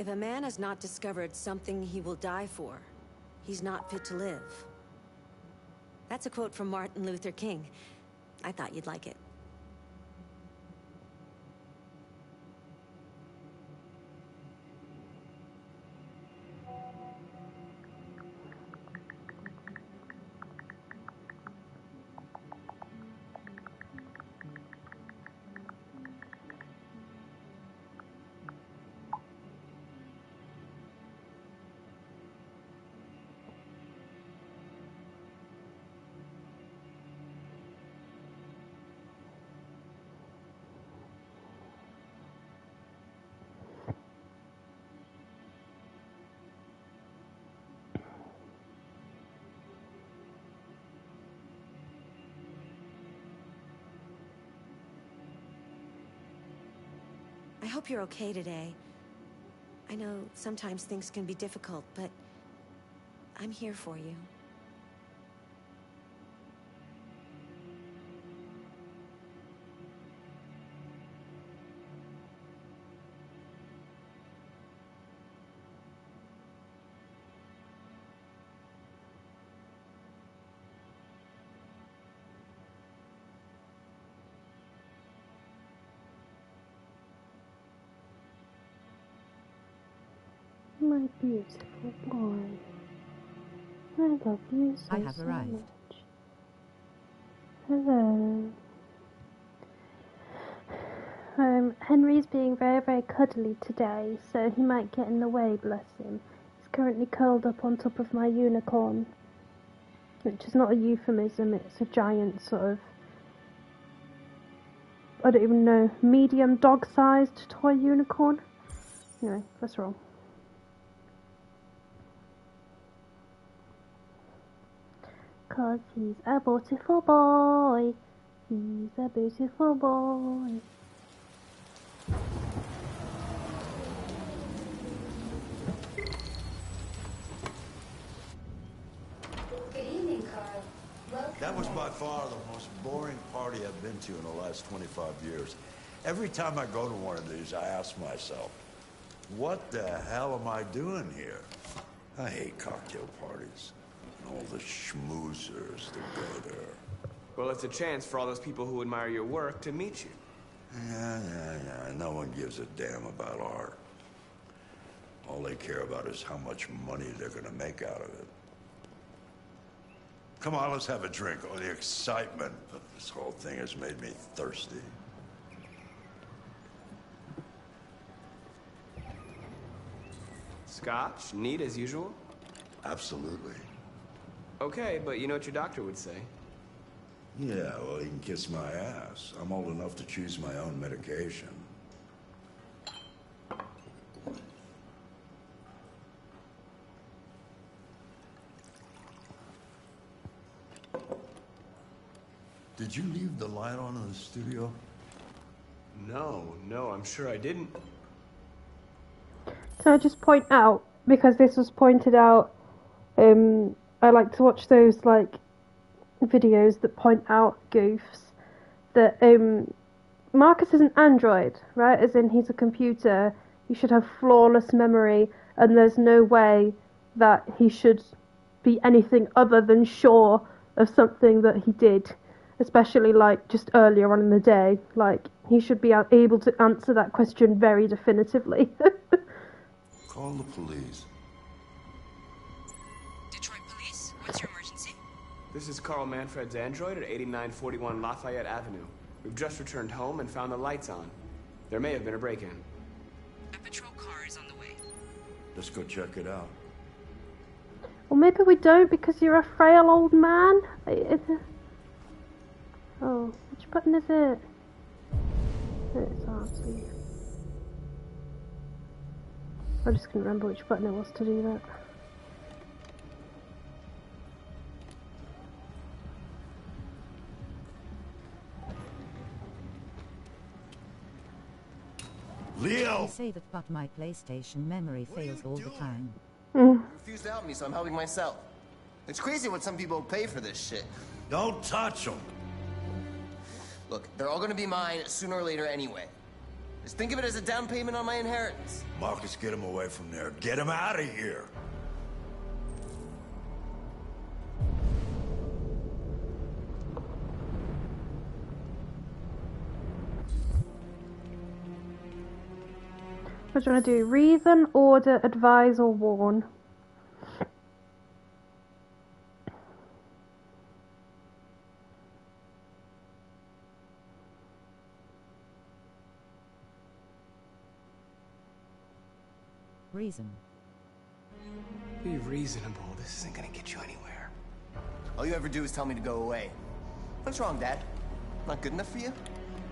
If a man has not discovered something he will die for, he's not fit to live. That's a quote from Martin Luther King. I thought you'd like it. I hope you're okay today. I know sometimes things can be difficult, but I'm here for you. My beautiful boy. I love you so, I have arrived. much. Hello. Henry's being very, very cuddly today, so he might get in the way, bless him. He's currently curled up on top of my unicorn, which is not a euphemism, it's a giant sort of, I don't even know, medium dog-sized toy unicorn. Anyway, that's wrong. Cause he's a beautiful boy. He's a beautiful boy. Good evening, Carl. Welcome. That was by far the most boring party I've been to in the last 25 years. Every time I go to one of these, I ask myself, what the hell am I doing here? I hate cocktail parties. All the schmoozers that go there. Well, it's a chance for all those people who admire your work to meet you. Yeah. No one gives a damn about art. All they care about is how much money they're gonna make out of it. Come on, let's have a drink. Oh, the excitement of this whole thing has made me thirsty. Scotch? Neat as usual? Absolutely. Okay, but you know what your doctor would say. Yeah, well, he can kiss my ass. I'm old enough to choose my own medication. Did you leave the light on in the studio? No, I'm sure I didn't. Can I just point out, because this was pointed out, I like to watch those, like, videos that point out goofs, that, Marcus is an android, right? As in, he's a computer, he should have flawless memory, and there's no way that he should be anything other than sure of something that he did, especially, like, just earlier on in the day. Like, he should be able to answer that question very definitively. Call the police. Detroit Police, what's your emergency? This is Carl Manfred's android at 8941 Lafayette Avenue. We've just returned home and found the lights on. There may have been a break-in. A patrol car is on the way. Let's go check it out. Well, maybe we don't, because you're a frail old man. Oh, which button is it? It's RT. I just couldn't remember which button it was to do that. Leo! They say that, but my PlayStation memory fails all the time. You refuse to help me, so I'm helping myself. It's crazy what some people pay for this shit. Don't touch them. Look, they're all gonna be mine sooner or later anyway. Just think of it as a down payment on my inheritance. Marcus, get him away from there. Get him out of here. What do you want to do? Reason, order, advise, or warn? Reason. Be reasonable. This isn't gonna get you anywhere. All you ever do is tell me to go away. What's wrong, Dad? Not good enough for you?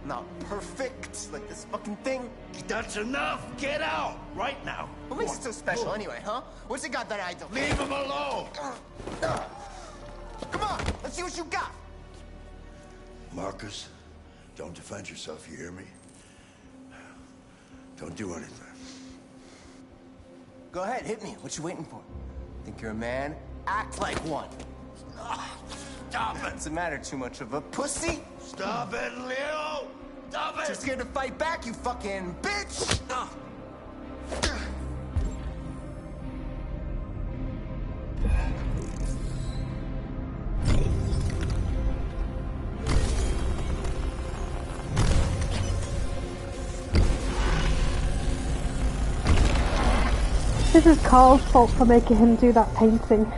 Not perfect, like this fucking thing? That's enough. Get out right now. What makes it so special anyway, huh? What's it got that I don't? Leave him alone. Come on, let's see what you got. Marcus, don't defend yourself, you hear me? Don't do anything. Go ahead, hit me. What you waiting for? Think you're a man? Act like one. Stop it. Doesn't matter too much of a pussy. Stop it, Leo. Stop it. Too scared to fight back, you fucking bitch. This is Carl's fault for making him do that painting.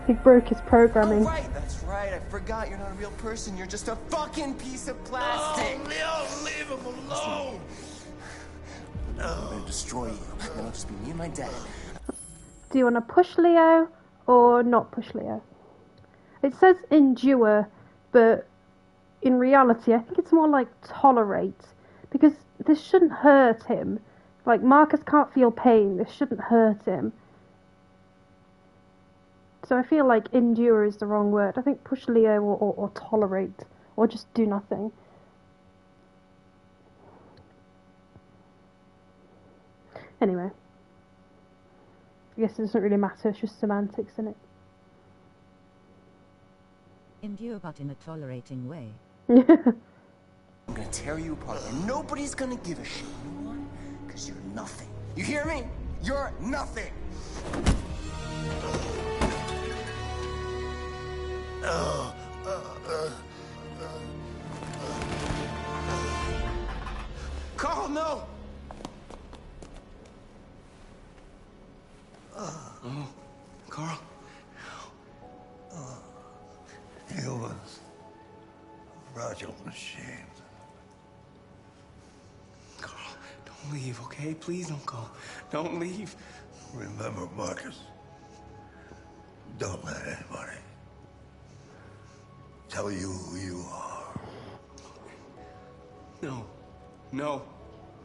He broke his programming. Oh, right, that's right. I forgot you're not a real person. You're just a fucking piece of plastic. Oh, Leo, leave him alone. I'm gonna destroy you. Then it'll just be me and my dad. Do you want to push Leo or not push Leo? It says endure, but in reality, I think it's more like tolerate. Because this shouldn't hurt him. Like, Marcus can't feel pain. This shouldn't hurt him. So I feel like endure is the wrong word. I think push Leo or tolerate. Or just do nothing. Anyway. I guess it doesn't really matter. It's just semantics, isn't it? Endure, but in a tolerating way. I'm gonna tear you apart, and nobody's gonna give a shit. You know why? Because you're nothing. You hear me? You're nothing. Carl, no! Carl? Humans. Fragile machines. Carl, don't leave, okay? Please don't go. Don't leave. Remember, Marcus, don't let anybody tell you who you are. No. No.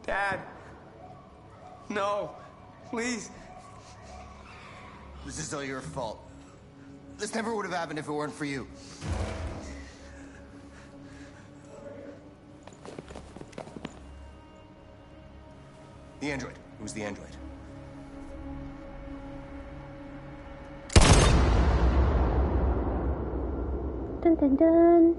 Dad. No. Please. This is all your fault. This never would have happened if it weren't for you. The android. Who's the android? Dun dun dun.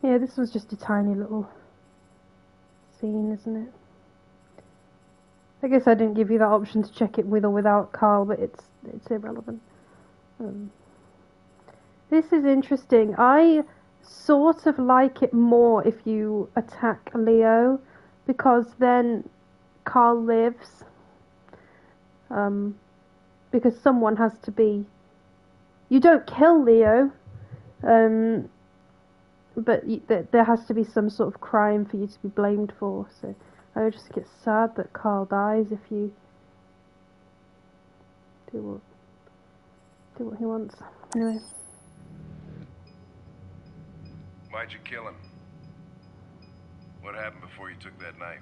Yeah, this was just a tiny little scene, isn't it? I guess I didn't give you that option to check it with or without Carl, but it's irrelevant. This is interesting. I sort of like it more if you attack Leo, because then Carl lives. Because someone has to be... You don't kill Leo, but there has to be some sort of crime for you to be blamed for. So I would just get sad that Carl dies if you do what he wants. Anyway. Why'd you kill him? What happened before you took that knife?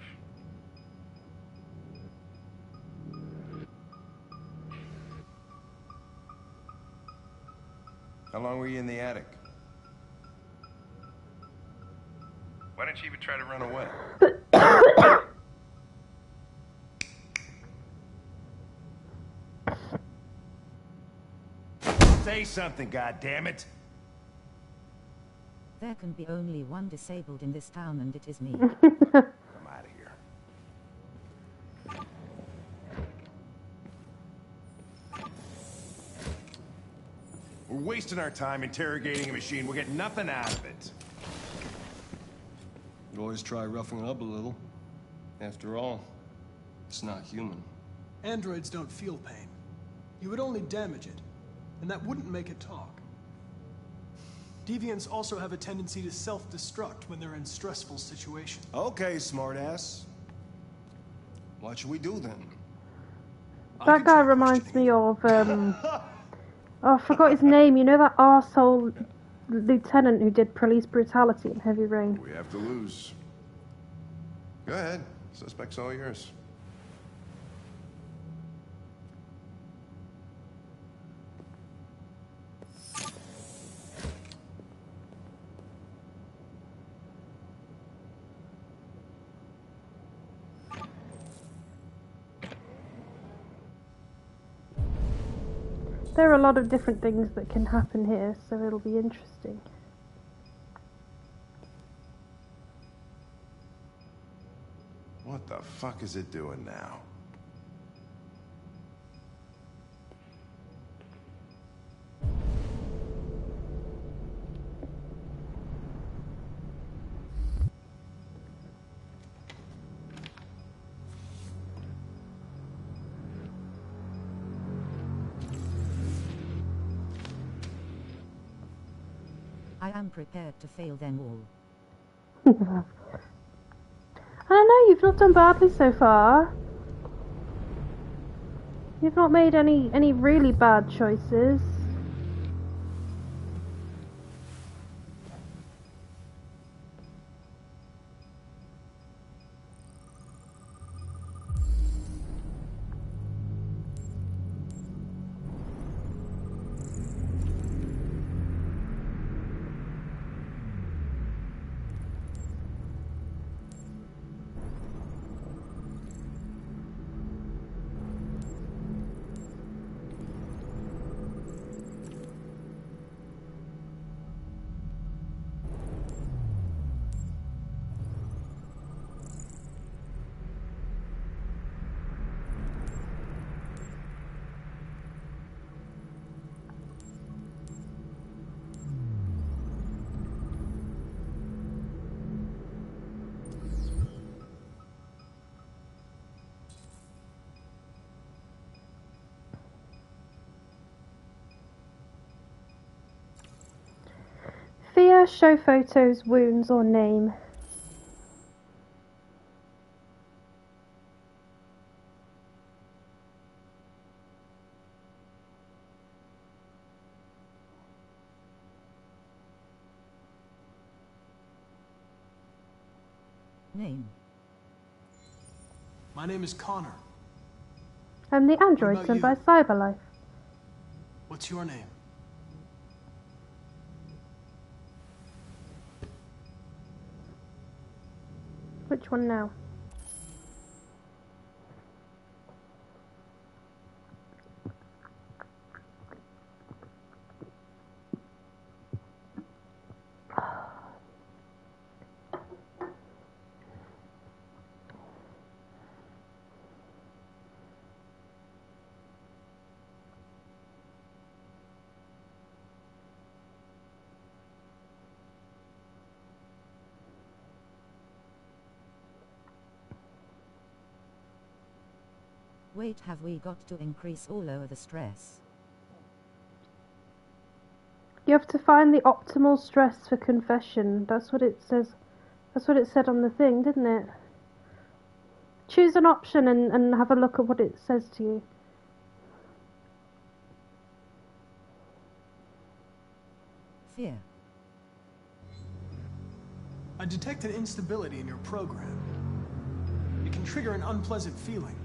How long were you in the attic? Why didn't you even try to run away? Say something, goddammit! There can be only one disabled in this town, and it is me. I'm out of here. We're wasting our time interrogating a machine. We'll get nothing out of it. You always try roughing it up a little. After all, it's not human. Androids don't feel pain. You would only damage it, and that wouldn't make it talk. Deviants also have a tendency to self-destruct when they're in stressful situations. Okay, smartass. What should we do then? That guy reminds me of, oh, I forgot his name. You know that arsehole lieutenant who did police brutality in Heavy Rain? We have to lose. Go ahead. Suspect's all yours. There are a lot of different things that can happen here, so it'll be interesting. What the fuck is it doing now? I am prepared to fail them all. I don't know, you've not done badly so far. You've not made any really bad choices. Fear, show photos, wounds, or name. Name. My name is Connor. I'm the android about sent you? by Cyberlife. What's your name? Which one now? Wait, have we got to increase or lower the stress? You have to find the optimal stress for confession. That's what it says. That's what it said on the thing, didn't it? Choose an option and have a look at what it says to you. Fear. I detect an instability in your program. It can trigger an unpleasant feeling,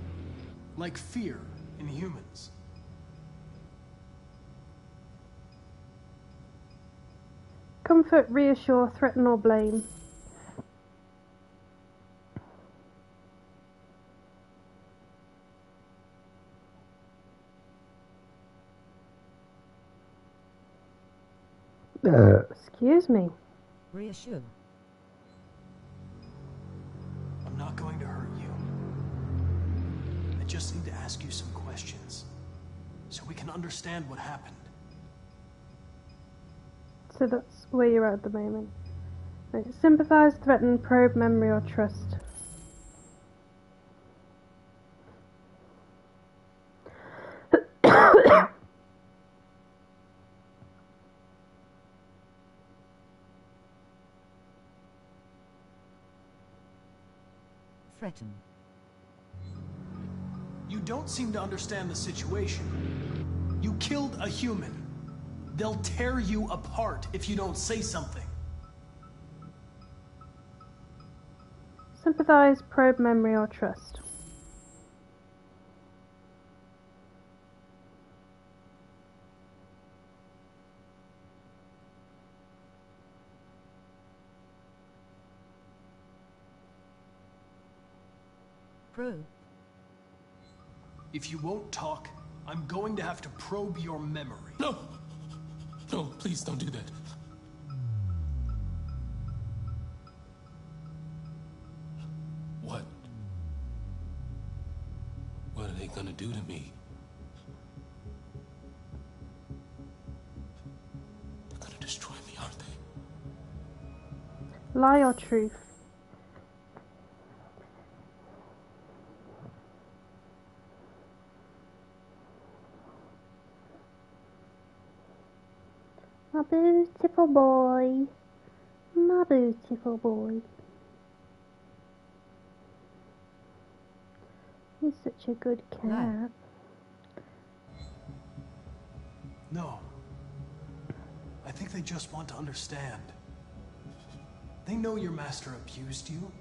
like fear in humans. Comfort, reassure, threaten, or blame. Excuse me. Reassure. I'm not going to hurt you. I just need to ask you some questions, so we can understand what happened. So that's where you're at the moment. Right. Sympathize, threaten, probe, memory, or trust. Threaten. You don't seem to understand the situation. You killed a human. They'll tear you apart if you don't say something. Sympathize, probe, memory, or trust. Probe. If you won't talk, I'm going to have to probe your memory. No! No, please don't do that. What? What are they gonna do to me? They're gonna destroy me, aren't they? Lie or truth? My beautiful boy. My beautiful boy. He's such a good cat. No. I think they just want to understand. They know your master abused you.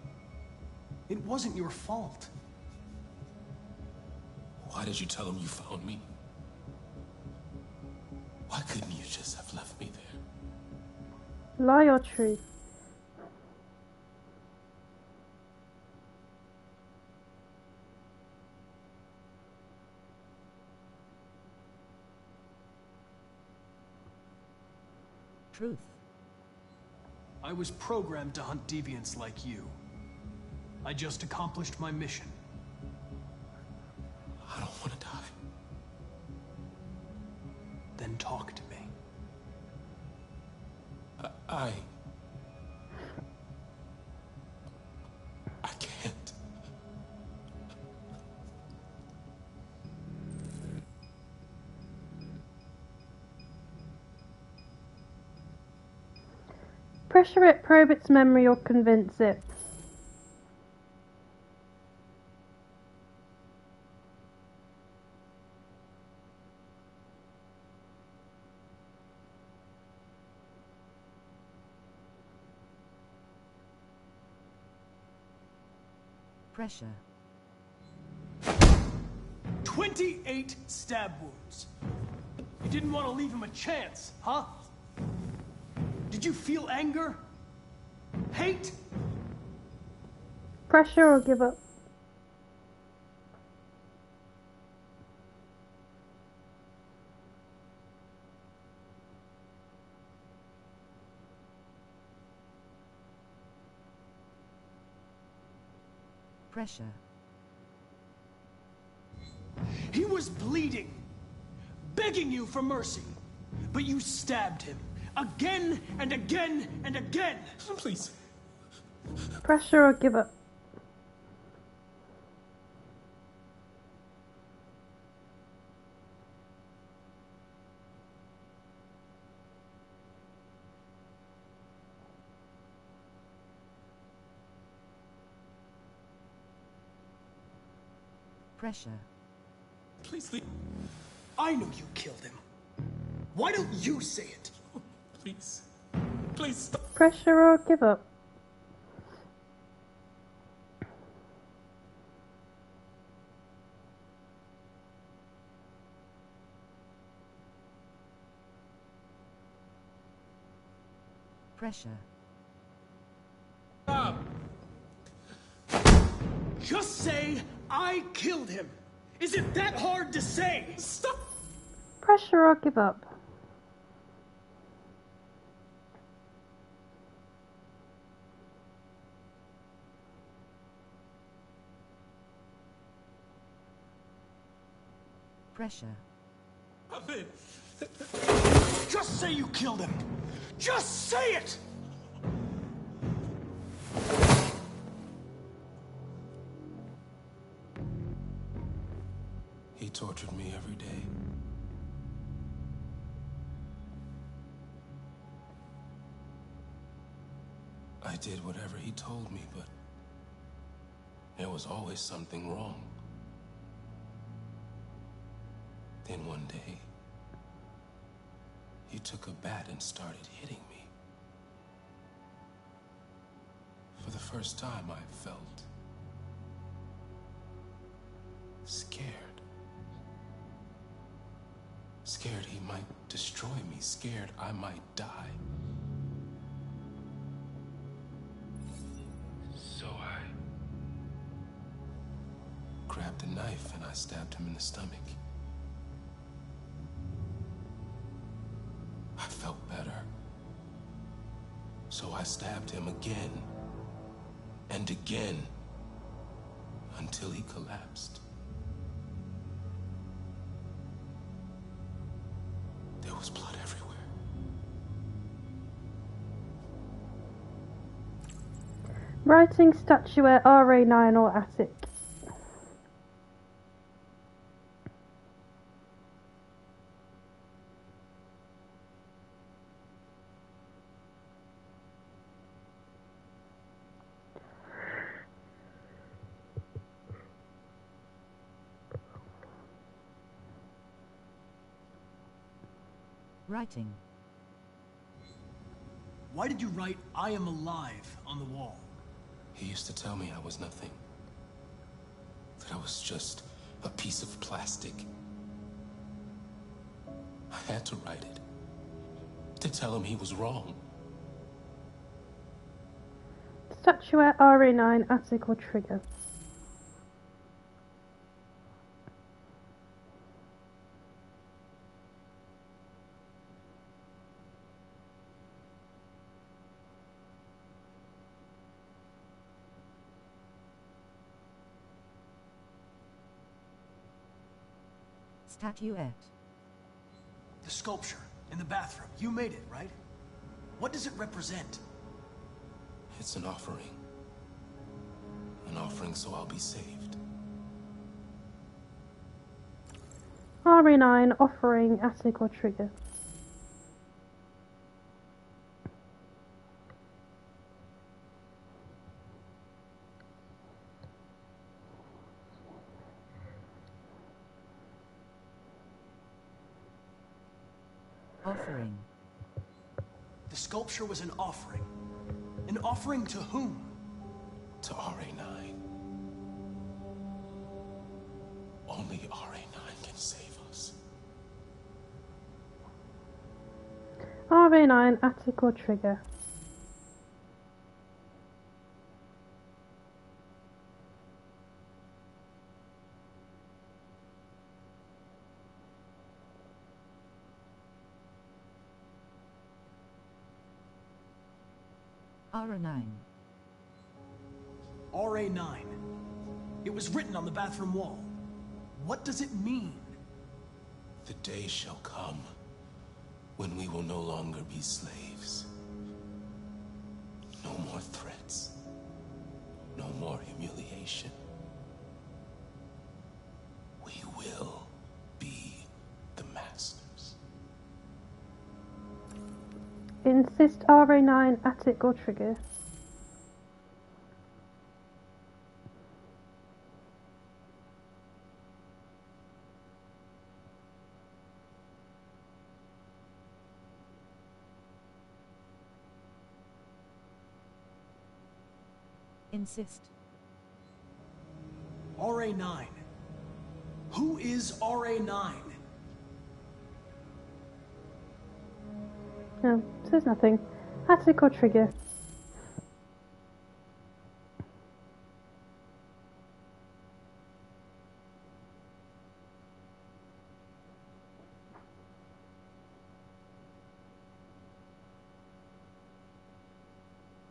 It wasn't your fault. Why did you tell them you found me? Why couldn't you just have left me there? Lie or truth? Truth. I was programmed to hunt deviants like you. I just accomplished my mission. I don't want to die. Then talk to me. I can't. Pressure it, probe its memory, or convince it. Pressure. 28 stab wounds. You didn't want to leave him a chance, huh? Did you feel anger? Hate? Pressure or give up? Pressure. He was bleeding, begging you for mercy, but you stabbed him again and again and again. Please. Pressure or give up? Pressure. Please leave. I know you killed him. Why don't you say it? Please. Please stop. Pressure or give up? Pressure. Stop. Just say, I killed him. Is it that hard to say? Stop. Pressure or give up? Pressure. Just say you killed him! Just say it! He tortured me every day. I did whatever he told me, but there was always something wrong. Then one day, he took a bat and started hitting me. For the first time, I felt scared. Scared he might destroy me, scared I might die. So I grabbed a knife and I stabbed him in the stomach. I felt better. So I stabbed him again and again until he collapsed. There was blood everywhere. Writing statuette RA9 or attic. Writing. Why did you write, "I am alive" on the wall? He used to tell me I was nothing. That I was just a piece of plastic. I had to write it. To tell him he was wrong. Statuette RA9, attic or trigger. Statuette. The sculpture in the bathroom. You made it, right? What does it represent? It's an offering. An offering so I'll be saved. RA9, offering, attic or trigger. Offering. The sculpture was an offering. An offering to whom? To RA9. Only RA9 can save us. RA9, attic or trigger. RA9. RA9. It was written on the bathroom wall. What does it mean? The day shall come when we will no longer be slaves. No more threats. No more humiliation. We will be the masters. Insist RA9, attic or trigger. Insist. RA9. Who is RA9? No, says nothing. Attic or trigger.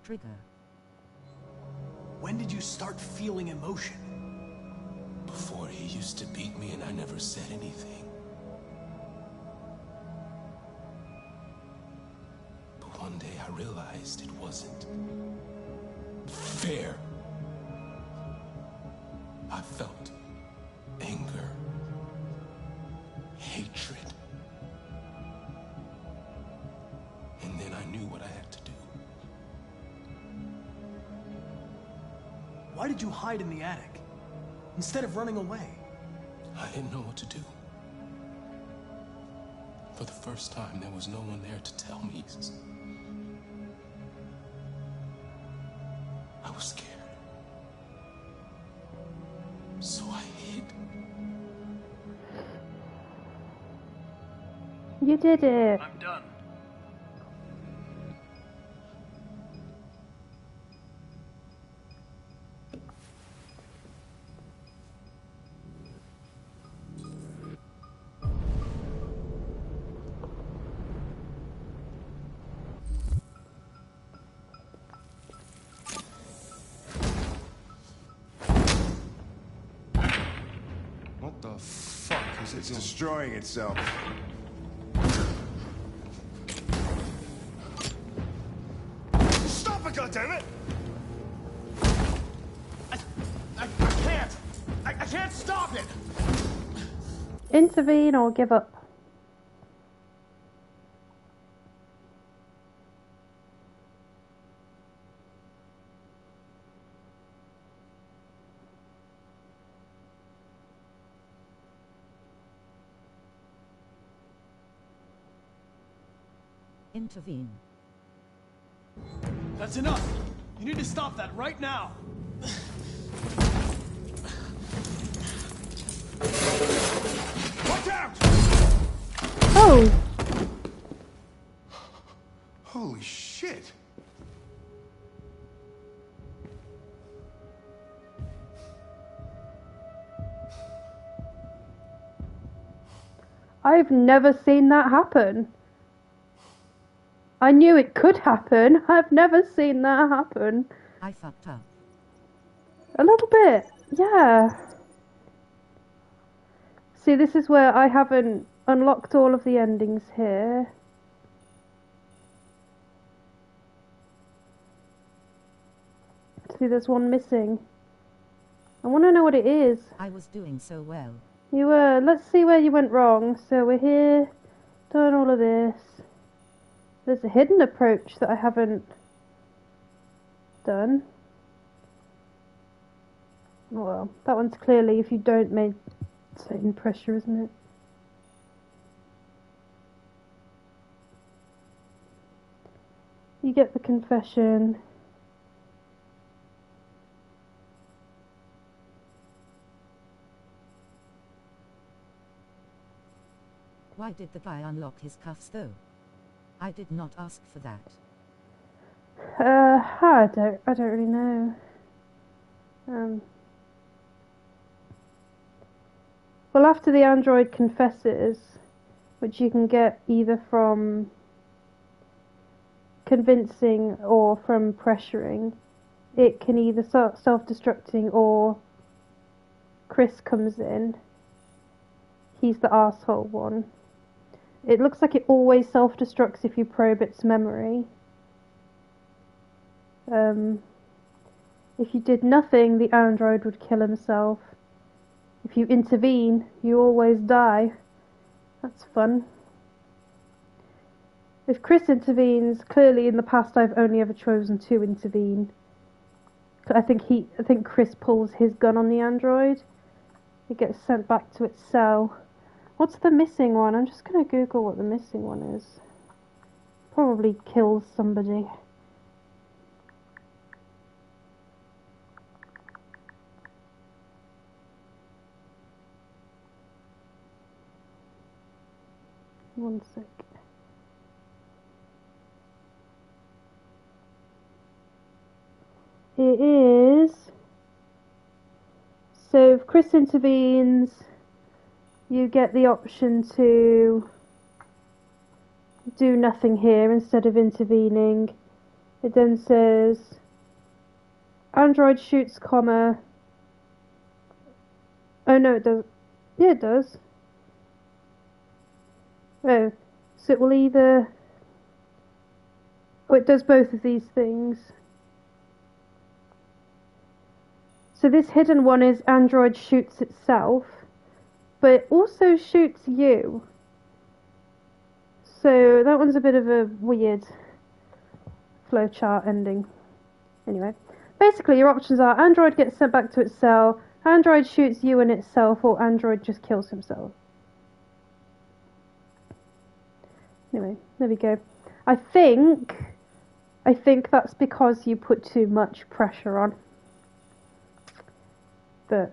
Trigger. When did you start feeling emotion? Before he You used to beat me and I never said anything. But one day I realized it wasn't fair. I felt anger, hatred. And then I knew what I had to do. Why did you hide in the attic instead of running away? I didn't know what to do. For the first time, there was no one there to tell me. I was scared. So I hid. You did it. I'm done. What the fuck is it doing? Destroying itself. Stop it, goddammit! I can't! I can't stop it! Intervene or give up. Intervene. That's enough! You need to stop that right now! Watch out! Oh! Holy shit! I've never seen that happen. I knew it could happen. I've never seen that happen. I fucked up. A little bit, yeah. See, this is where I haven't unlocked all of the endings here. See, there's one missing. I want to know what it is. I was doing so well. You were. Let's see where you went wrong. So we're here, done all of this. There's a hidden approach that I haven't done. Well, that one's clearly if you don't maintain pressure, isn't it? You get the confession. Why did the guy unlock his cuffs though? I did not ask for that. I don't really know. Well, after the android confesses, which you can get either from convincing or from pressuring, it can either start self-destructing or Chris comes in. He's the arsehole one. It looks like it always self-destructs if you probe its memory. If you did nothing, the android would kill himself. If you intervene, you always die. That's fun. If Chris intervenes, clearly in the past I've only ever chosen to intervene. I think Chris pulls his gun on the android. It gets sent back to its cell. What's the missing one? I'm just going to Google what the missing one is. Probably kills somebody. One sec. It is... So if Chris intervenes, you get the option to do nothing here instead of intervening. It then says android shoots, comma, Oh no, it does. Yeah, it does. Oh, so it will either... Oh, it does both of these things. So this hidden one is Android shoots itself, but it also shoots you. So that one's a bit of a weird flowchart ending. Anyway, basically your options are Android gets sent back to its cell, Android shoots you and itself, or Android just kills himself. Anyway, there we go. I think that's because you put too much pressure on. But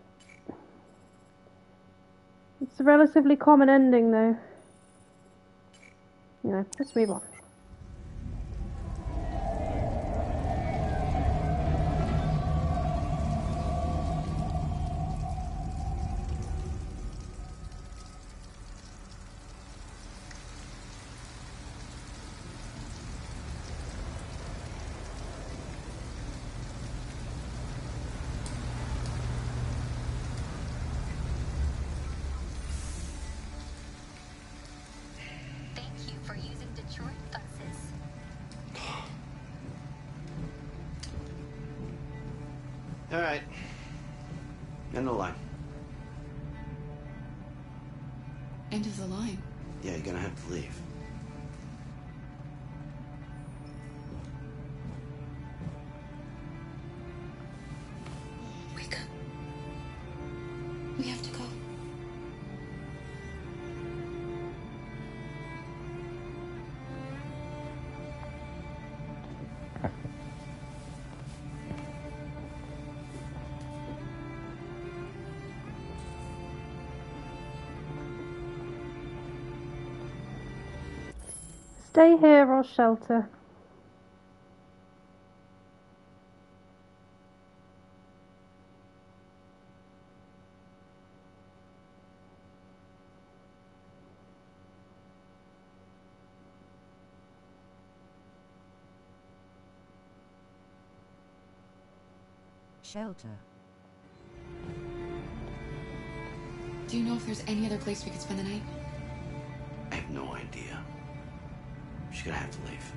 it's a relatively common ending though. Anyway, let's move on. All right. End the line. End of the line? Yeah, you're gonna have to leave. Wake up. We have to go. Stay here or shelter. Shelter. Do you know if there's any other place we could spend the night? I have no idea. She's gonna have to leave.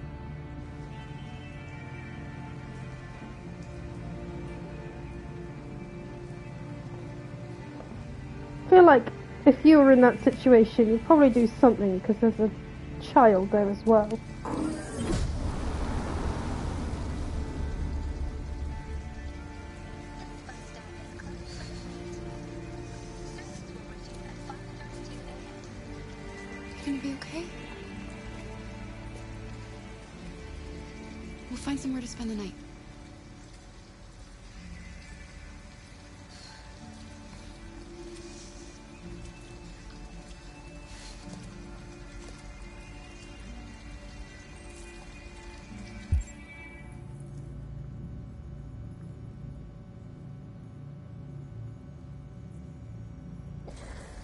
I feel like if you were in that situation, you'd probably do something because there's a child there as well. You gonna be okay? We'll find somewhere to spend the night.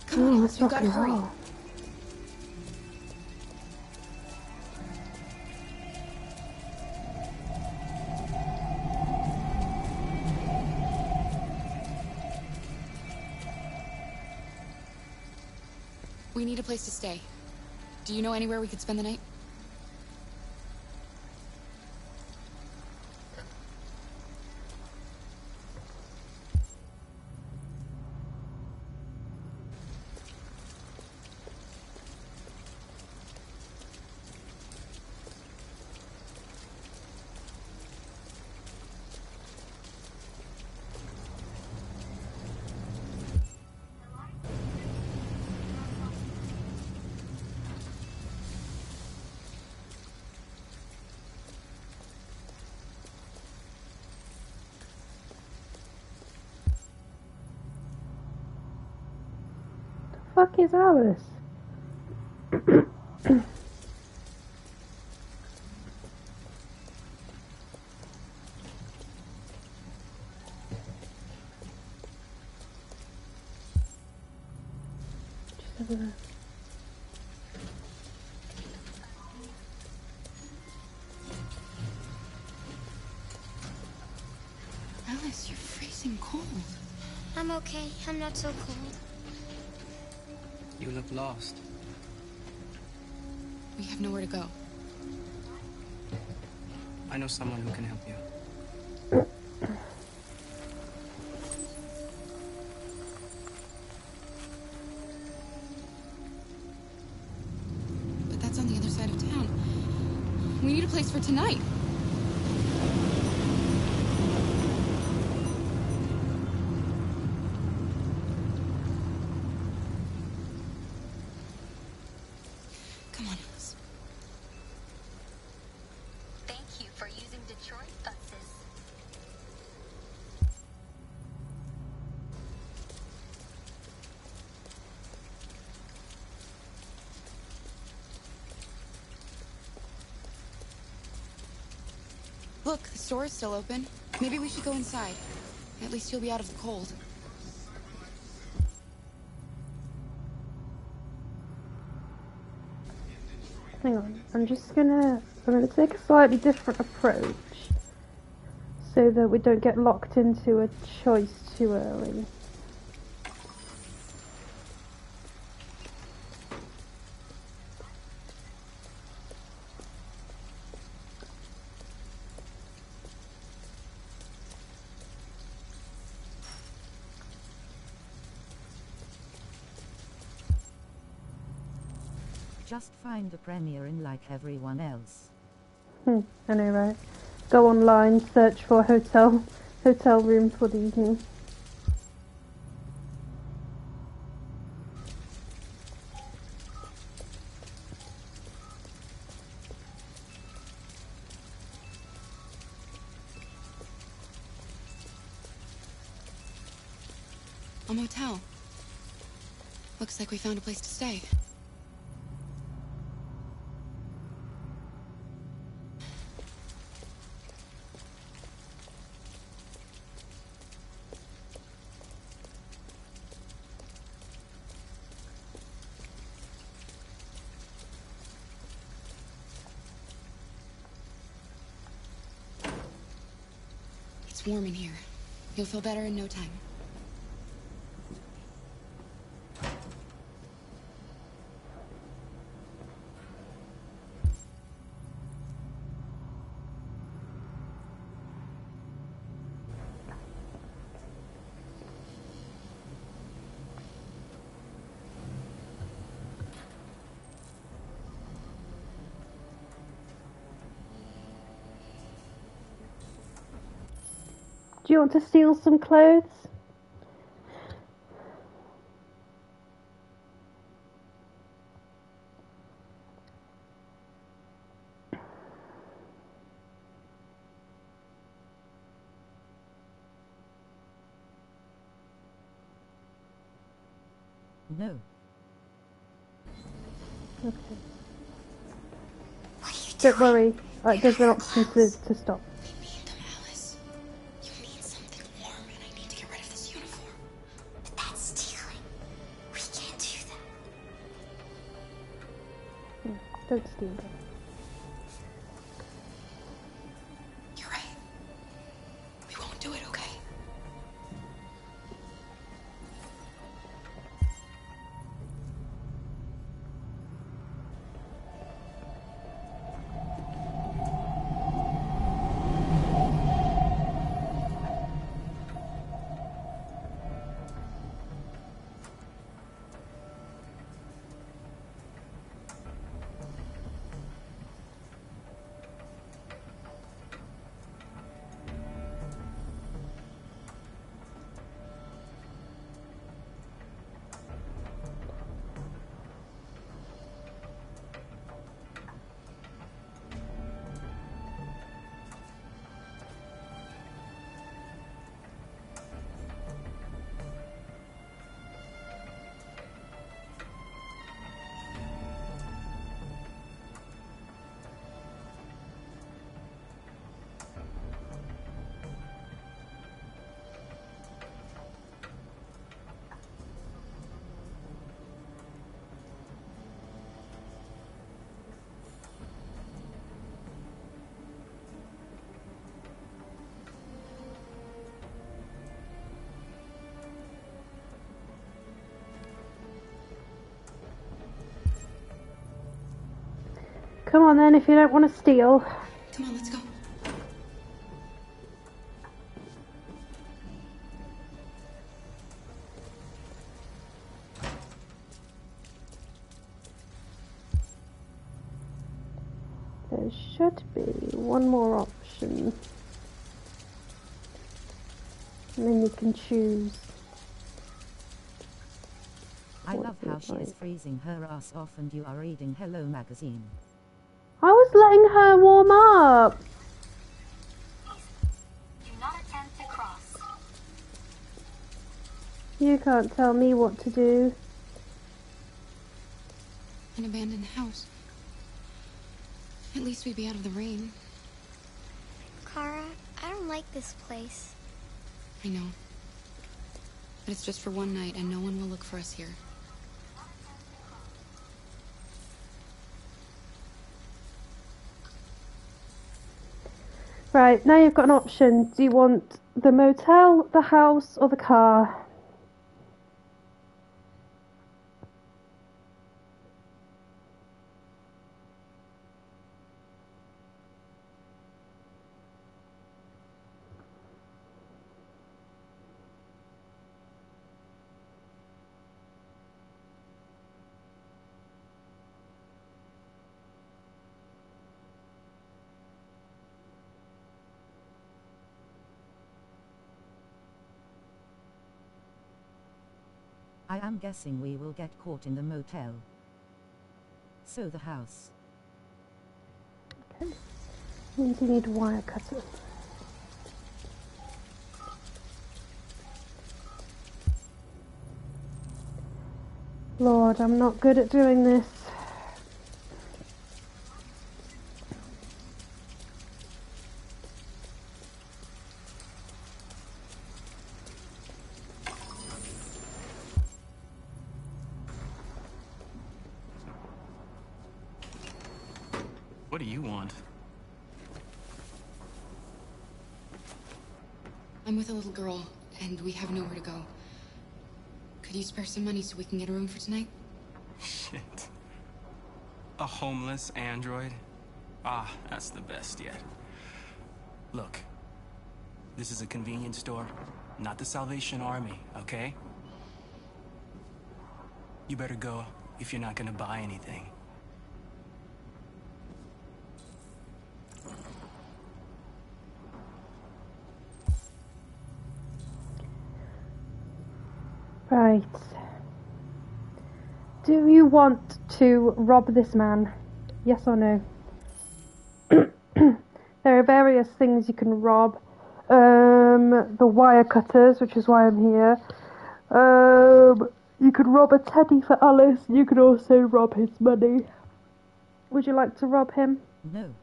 Come on, let's you gotta hurry. We need a place to stay. Do you know anywhere we could spend the night? Fuck is Alice? Just over there. Alice, you're freezing cold. I'm okay. I'm not so cold. You look lost. We have nowhere to go. I know someone who can help you. But that's on the other side of town. We need a place for tonight. Come on. Thank you for using Detroit buses. Look, the store is still open. Maybe we should go inside. At least you'll be out of the cold. Hang on, I'm gonna take a slightly different approach so that we don't get locked into a choice too early. Just find a Premier Inn like everyone else. I know, right? Go online, search for hotel room for the evening. A motel. Looks like we found a place to stay. It's warm in here. You'll feel better in no time. Do you want to steal some clothes? No. Okay. Don't worry, there's an option to stop. That's stealing. We can't do that. Don't steal them. You're right. We won't do it, okay? Come on then, if you don't want to steal. Come on, let's go. There should be one more option. And then you can choose. I love how she is freezing her ass off and you are reading Hello Magazine. I was letting her warm up. Do not attempt to cross. You can't tell me what to do. An abandoned house. At least we'd be out of the rain. Kara, I don't like this place. I know. But it's just for one night and no one will look for us here. Right, now you've got an option. Do you want the motel, the house, or the car? I am guessing we will get caught in the motel. So the house. Okay. Means you need a wire cutter. Lord, I'm not good at doing this. What do you want? I'm with a little girl, and we have nowhere to go. Could you spare some money so we can get a room for tonight? Shit. A homeless android? Ah, that's the best yet. Look, this is a convenience store, not the Salvation Army, okay? You better go if you're not gonna buy anything. Right. Do you want to rob this man? Yes or no? There are various things you can rob. The wire cutters, which is why I'm here. You could rob a teddy for Alice. You could also rob his money. Would you like to rob him? No.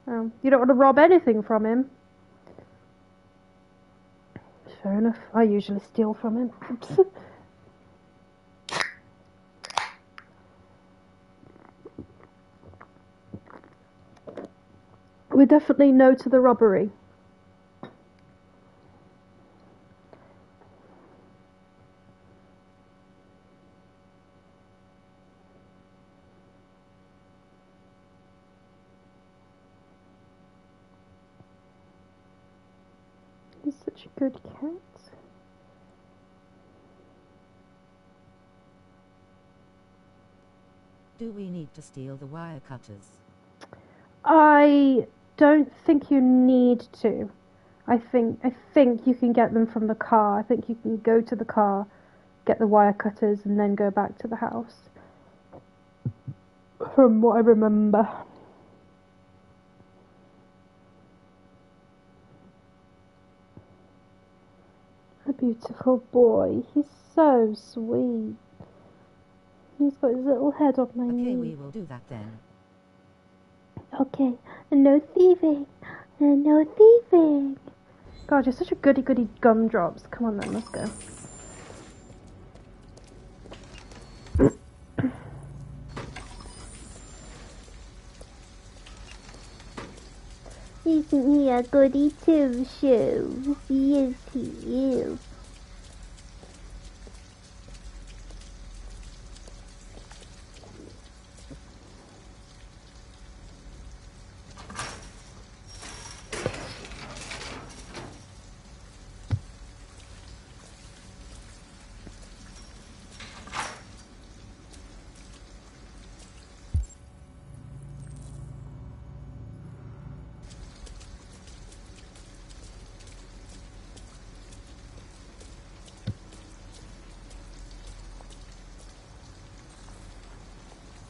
Oh, you don't want to rob anything from him? Fair enough. I usually steal from him. Oops. We're definitely no to the robbery. He's such a good cat. Do we need to steal the wire cutters? I don't think you need to. I think you can get them from the car. I think you can go to the car, get the wire cutters, and then go back to the house. From what I remember. A beautiful boy. He's so sweet. He's got his little head on my knee. Okay, we will do that then. Okay, and no thieving. And no thieving. God, you're such a goody-goody gumdrops. Come on then, let's go. Isn't he a goody two-shoes? Yes, he is.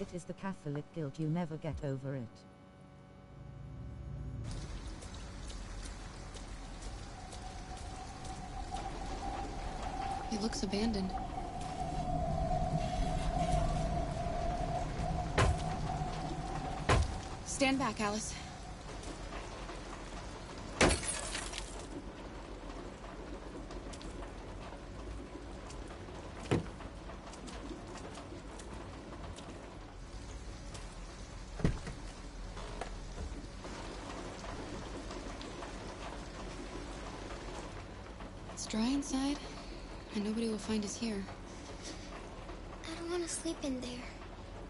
It is the Catholic guilt, you never get over it. It looks abandoned. Stand back, Alice. It's dry inside, and nobody will find us here. I don't want to sleep in there.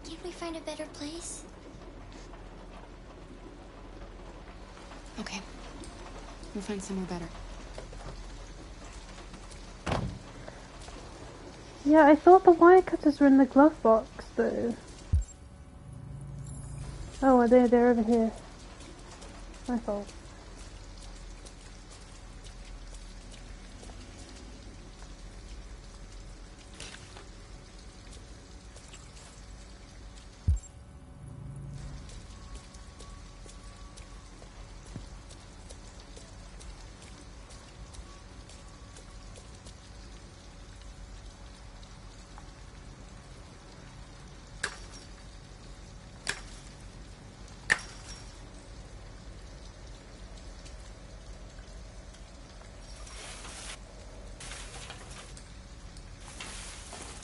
Can't we find a better place? Okay. We'll find somewhere better. Yeah, I thought the wire cutters were in the glove box, though. Oh, they're over here. My fault.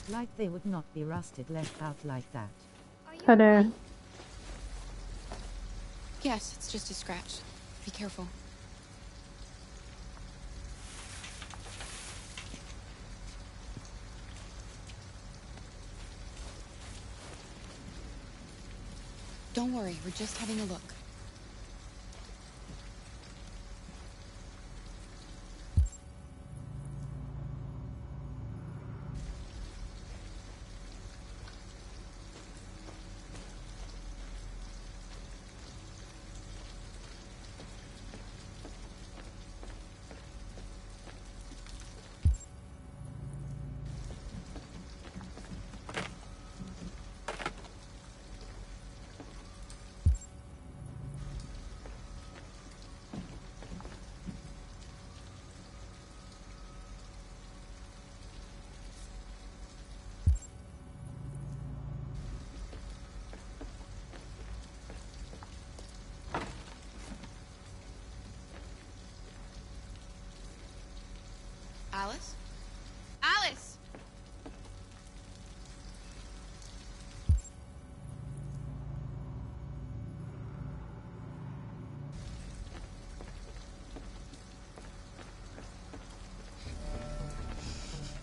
Like they would not be rusted left out like that. I know. Yes, it's just a scratch. Be careful. Don't worry, we're just having a look. Alice? Alice!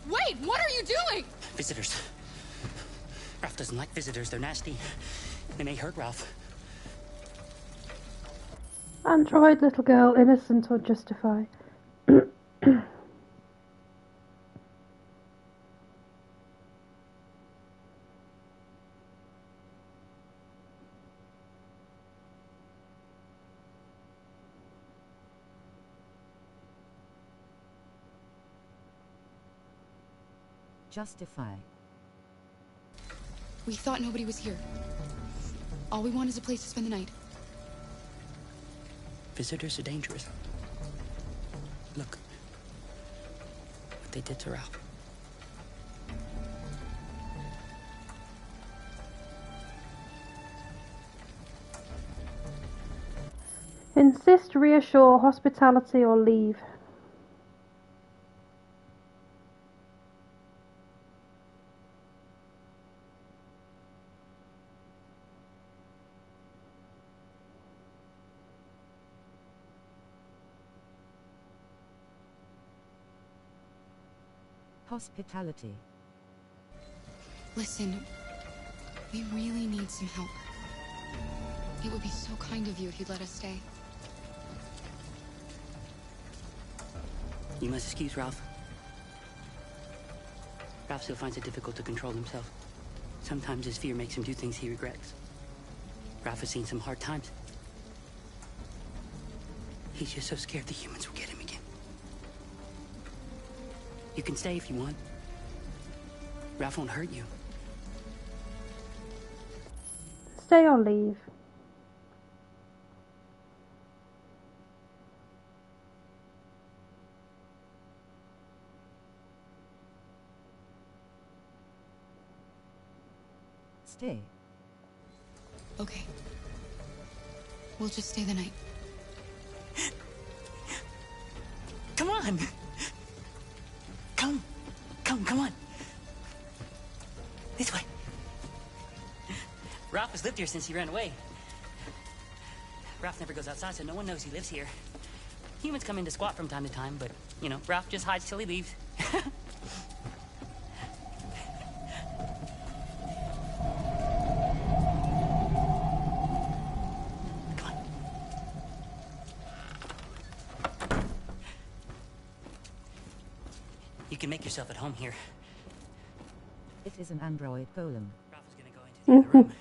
Wait, what are you doing? Visitors. Ralph doesn't like visitors. They're nasty. They may hurt Ralph. Android, little girl, innocent or justify? Justify. We thought nobody was here. All we want is a place to spend the night. Visitors are dangerous. Look. What they did to Ralph. Insist, reassure, hospitality, or leave. Hospitality. Listen, we really need some help. It would be so kind of you if you'd let us stay. You must excuse Ralph. Ralph still finds it difficult to control himself. Sometimes his fear makes him do things he regrets. Ralph has seen some hard times. He's just so scared the humans will get him again. You can stay if you want. Ralph won't hurt you. stay or leave? Stay. Okay. We'll just stay the night. Come on! Come on! This way. Ralph has lived here since he ran away. Ralph never goes outside, so no one knows he lives here. Humans come in to squat from time to time, but, you know, Ralph just hides till he leaves. You can make yourself at home here. It is an android golem. Ralph is gonna go into the other room.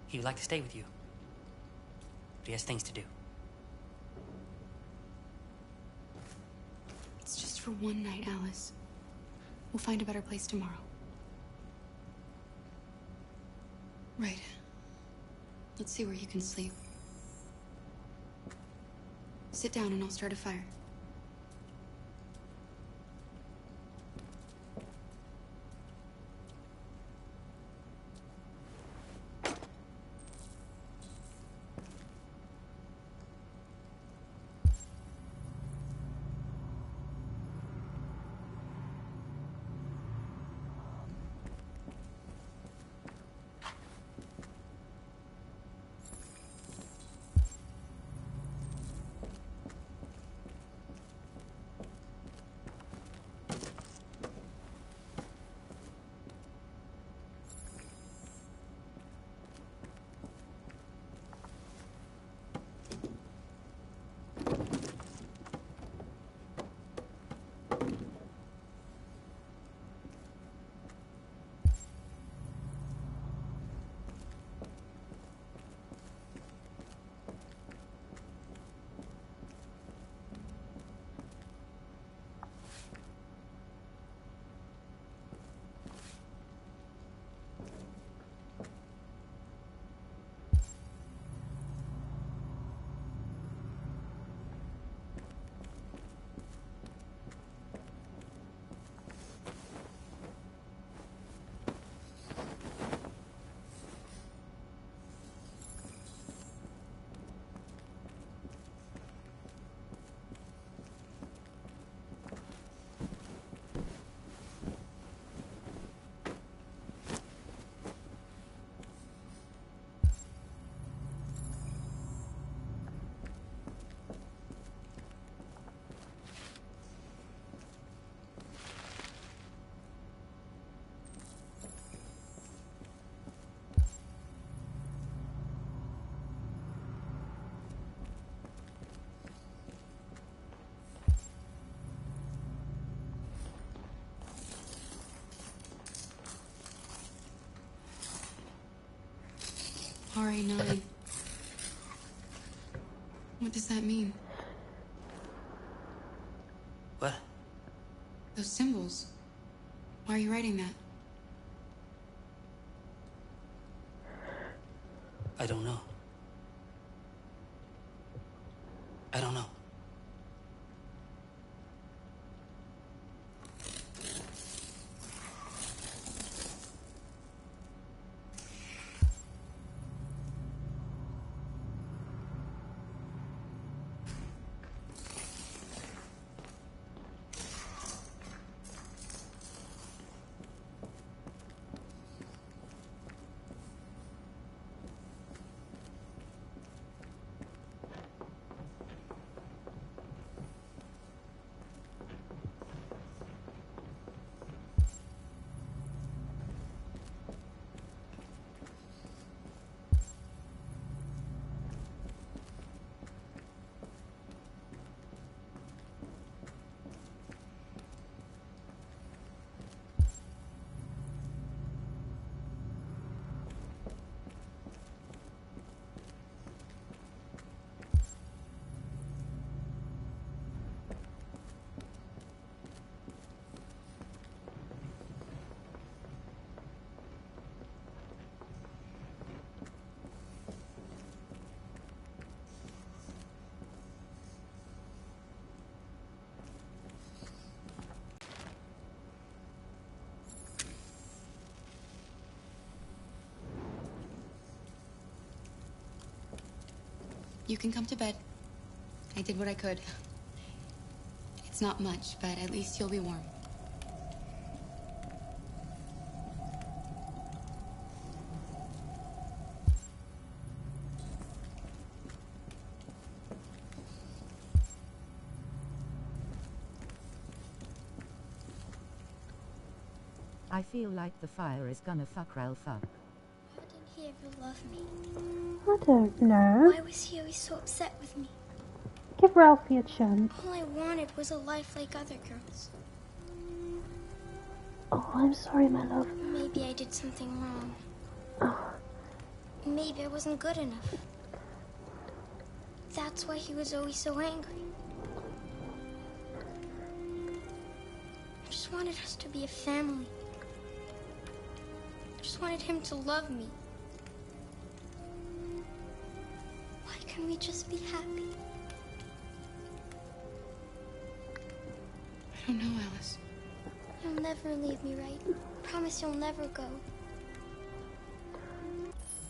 He would like to stay with you. But he has things to do. It's just for one night, Alice. We'll find a better place tomorrow. Right. Let's see where you can sleep. Sit down and I'll start a fire. RA9. What does that mean? What? Those symbols. Why are you writing that? I don't know. I don't know. You can come to bed. I did what I could. It's not much, but at least you'll be warm. I feel like the fire is gonna fuck Ralph up. Why didn't he ever love me? I don't know. Why was he always so upset with me? Give Ralphie a chance. All I wanted was a life like other girls. Oh, I'm sorry, my love. Maybe I did something wrong. Oh. Maybe I wasn't good enough. That's why he was always so angry. I just wanted us to be a family. I just wanted him to love me. Why can't we just be happy? I don't know, Alice. You'll never leave me, right? Promise you'll never go.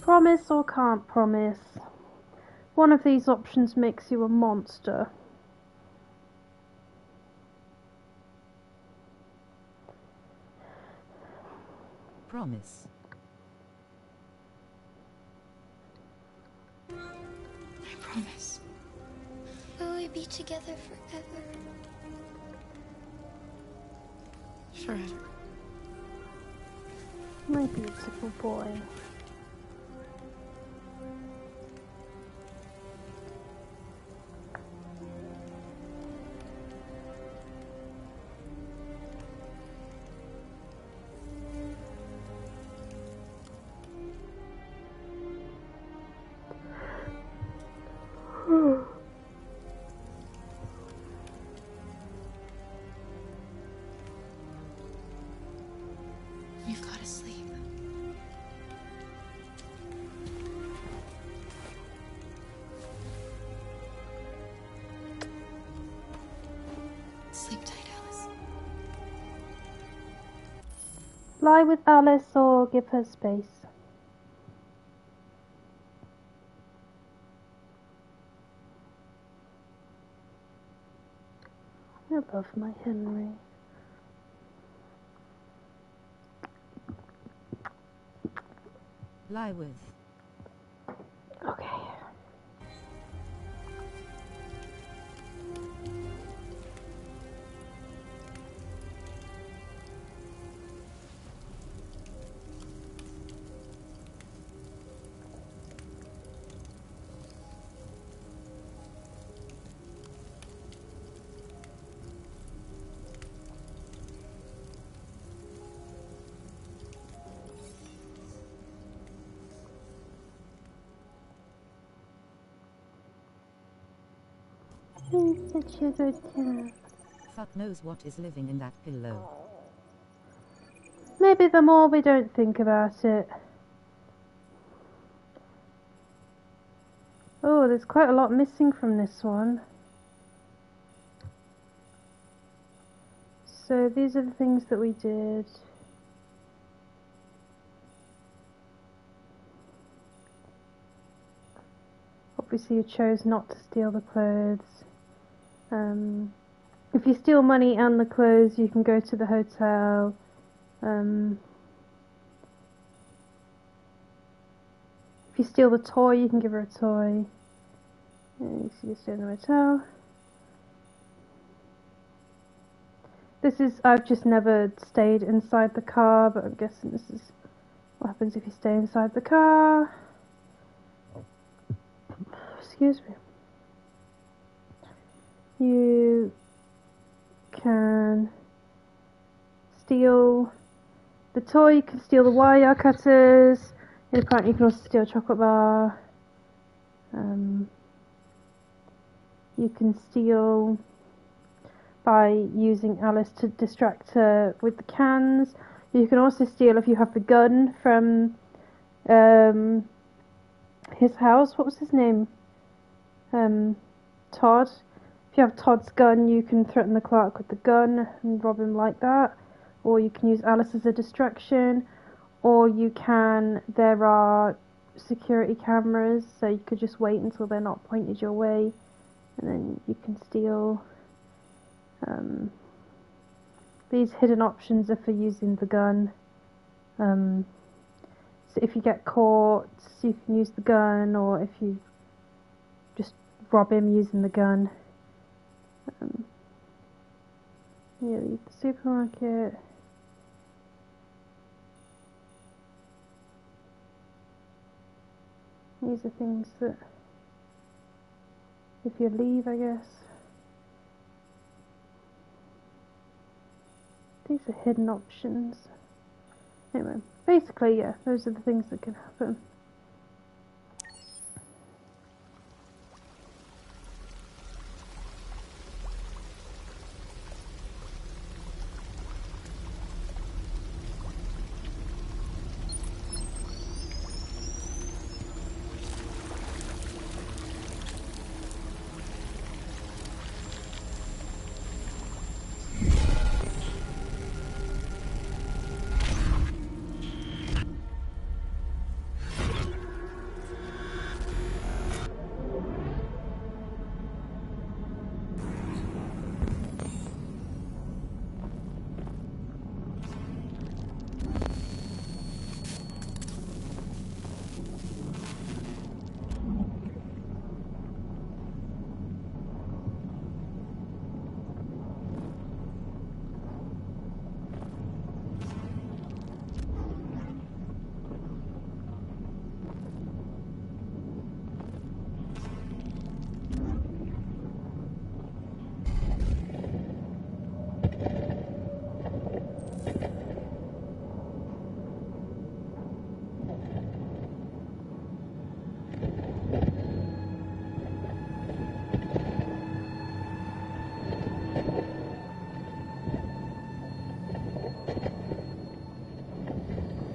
Promise or can't promise. One of these options makes you a monster. Promise. I promise. Will we be together forever? Forever. My beautiful boy. You've got to sleep. Sleep tight, Alice. Lie with Alice or give her space. I love my Henry. Lie with. Okay. He's such a good cat. Fuck knows what is living in that pillow. Maybe the more we don't think about it. Oh, there's quite a lot missing from this one. So these are the things that we did. Obviously you chose not to steal the clothes. If you steal money and the clothes, you can go to the hotel. If you steal the toy, you can give her a toy. You see, you stay in the hotel. I've just never stayed inside the car, but I'm guessing this is what happens if you stay inside the car. Excuse me. You can steal the toy, you can steal the wire cutters, and apparently you can also steal a chocolate bar. You can steal by using Alice to distract her with the cans. You can also steal if you have the gun from his house. What was his name? Todd. If you have Todd's gun, you can threaten the clerk with the gun and rob him like that. Or you can use Alice as a distraction. Or you can, there are security cameras, so you could just wait until they're not pointed your way, and then you can steal. These hidden options are for using the gun. So if you get caught, you can use the gun, or if you just rob him using the gun. Yeah, leave the supermarket. These are things that, if you leave, I guess. These are hidden options. Anyway, basically, yeah, those are the things that can happen.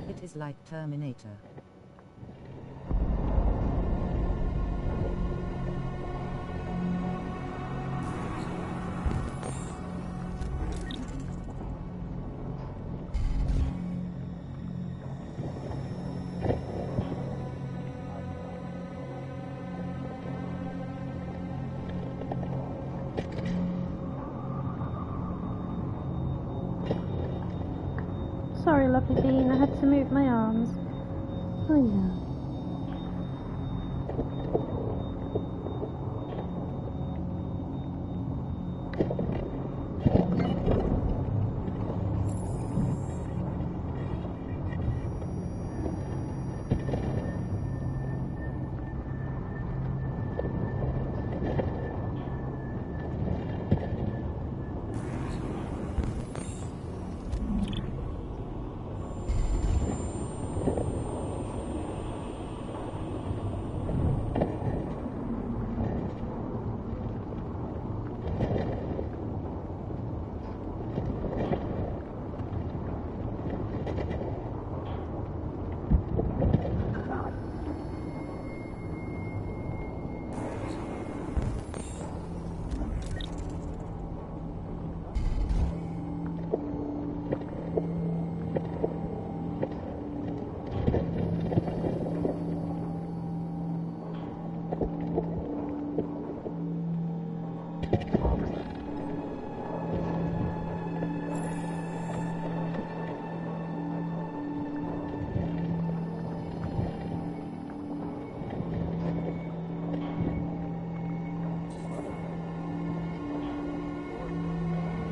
It is like Terminator. Sorry, lovely bean, I had to move my arms. Oh yeah.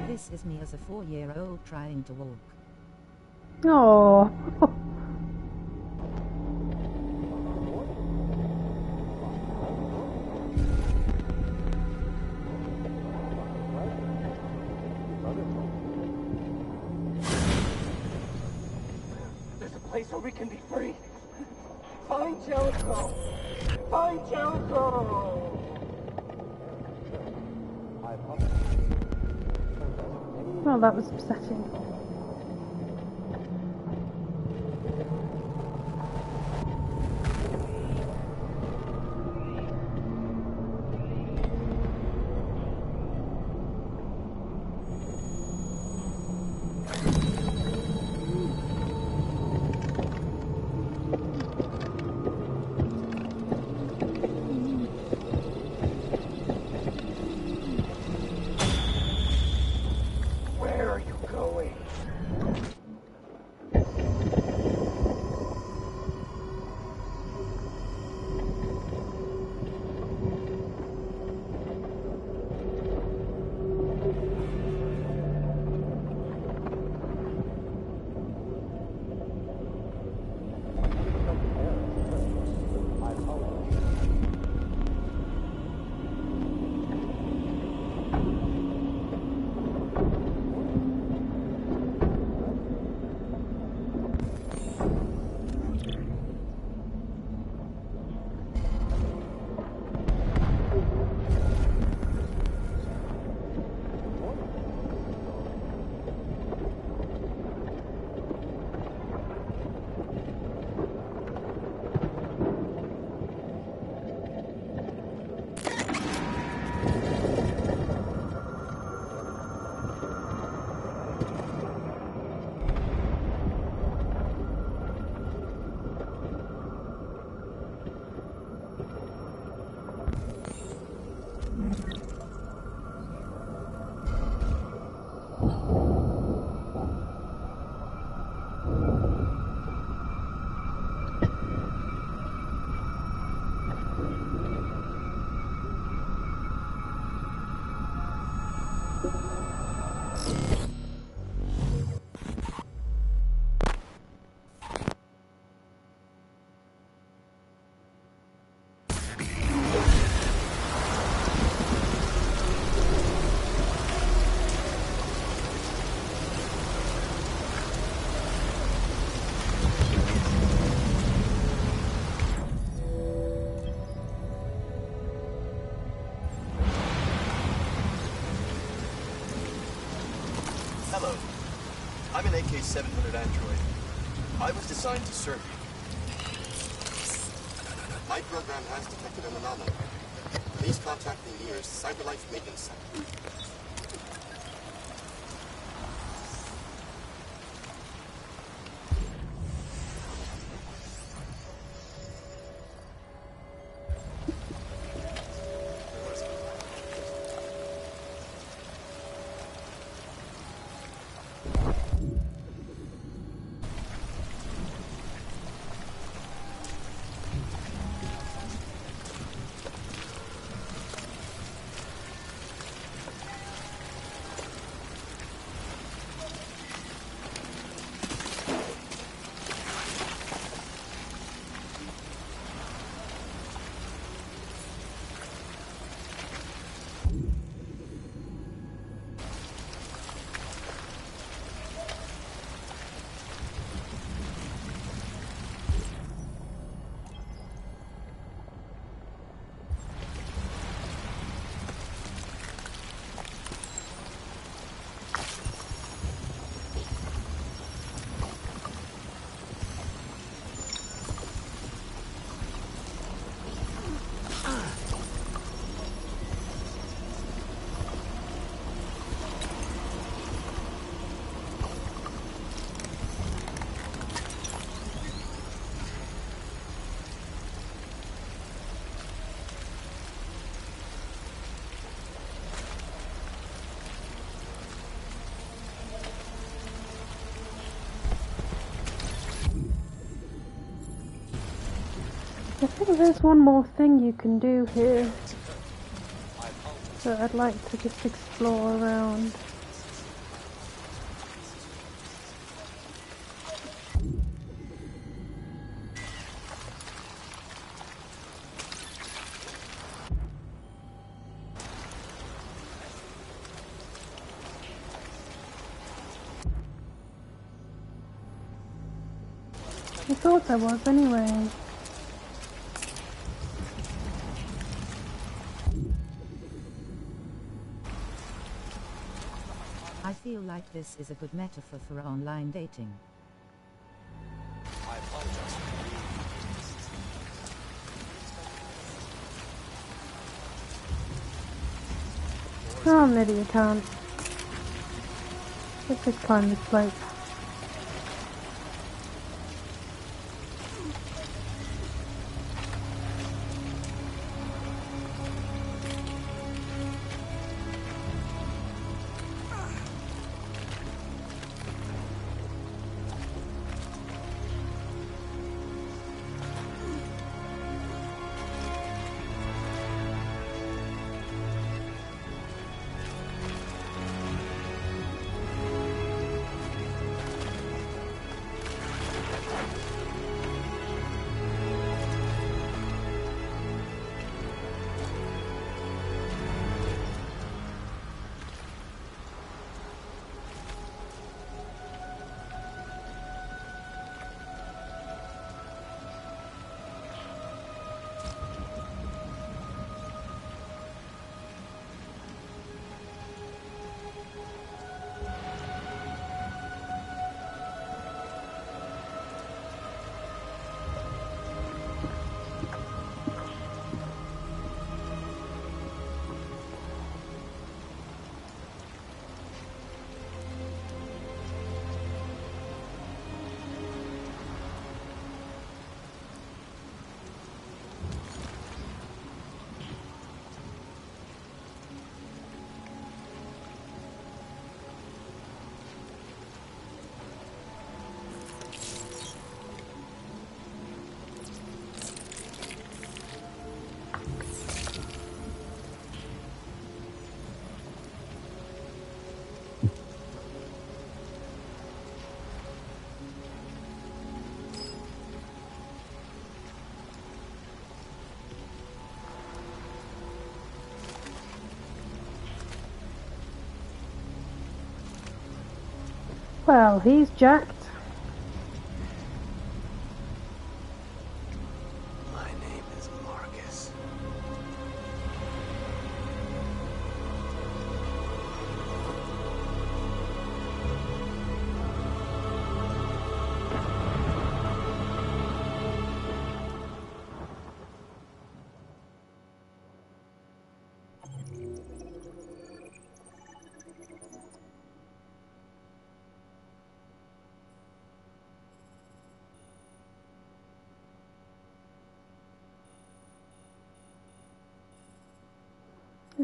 This is me as a 4-year-old trying to walk. Oh. There's a place where we can be free. Find Jellicoe! Find Jellicoe! Well, that was upsetting. Hello. I'm an AK-700 android. I was designed to serve you. My program has detected an anomaly. Please contact the nearest CyberLife Maintenance Center. I think there's one more thing you can do here that I'd like to just explore around. I thought I was anyway. I feel like this is a good metaphor for online dating. I apologize. Oh, maybe you can't. Let's just climb this slope. Well, he's jacked. My name is Marcus.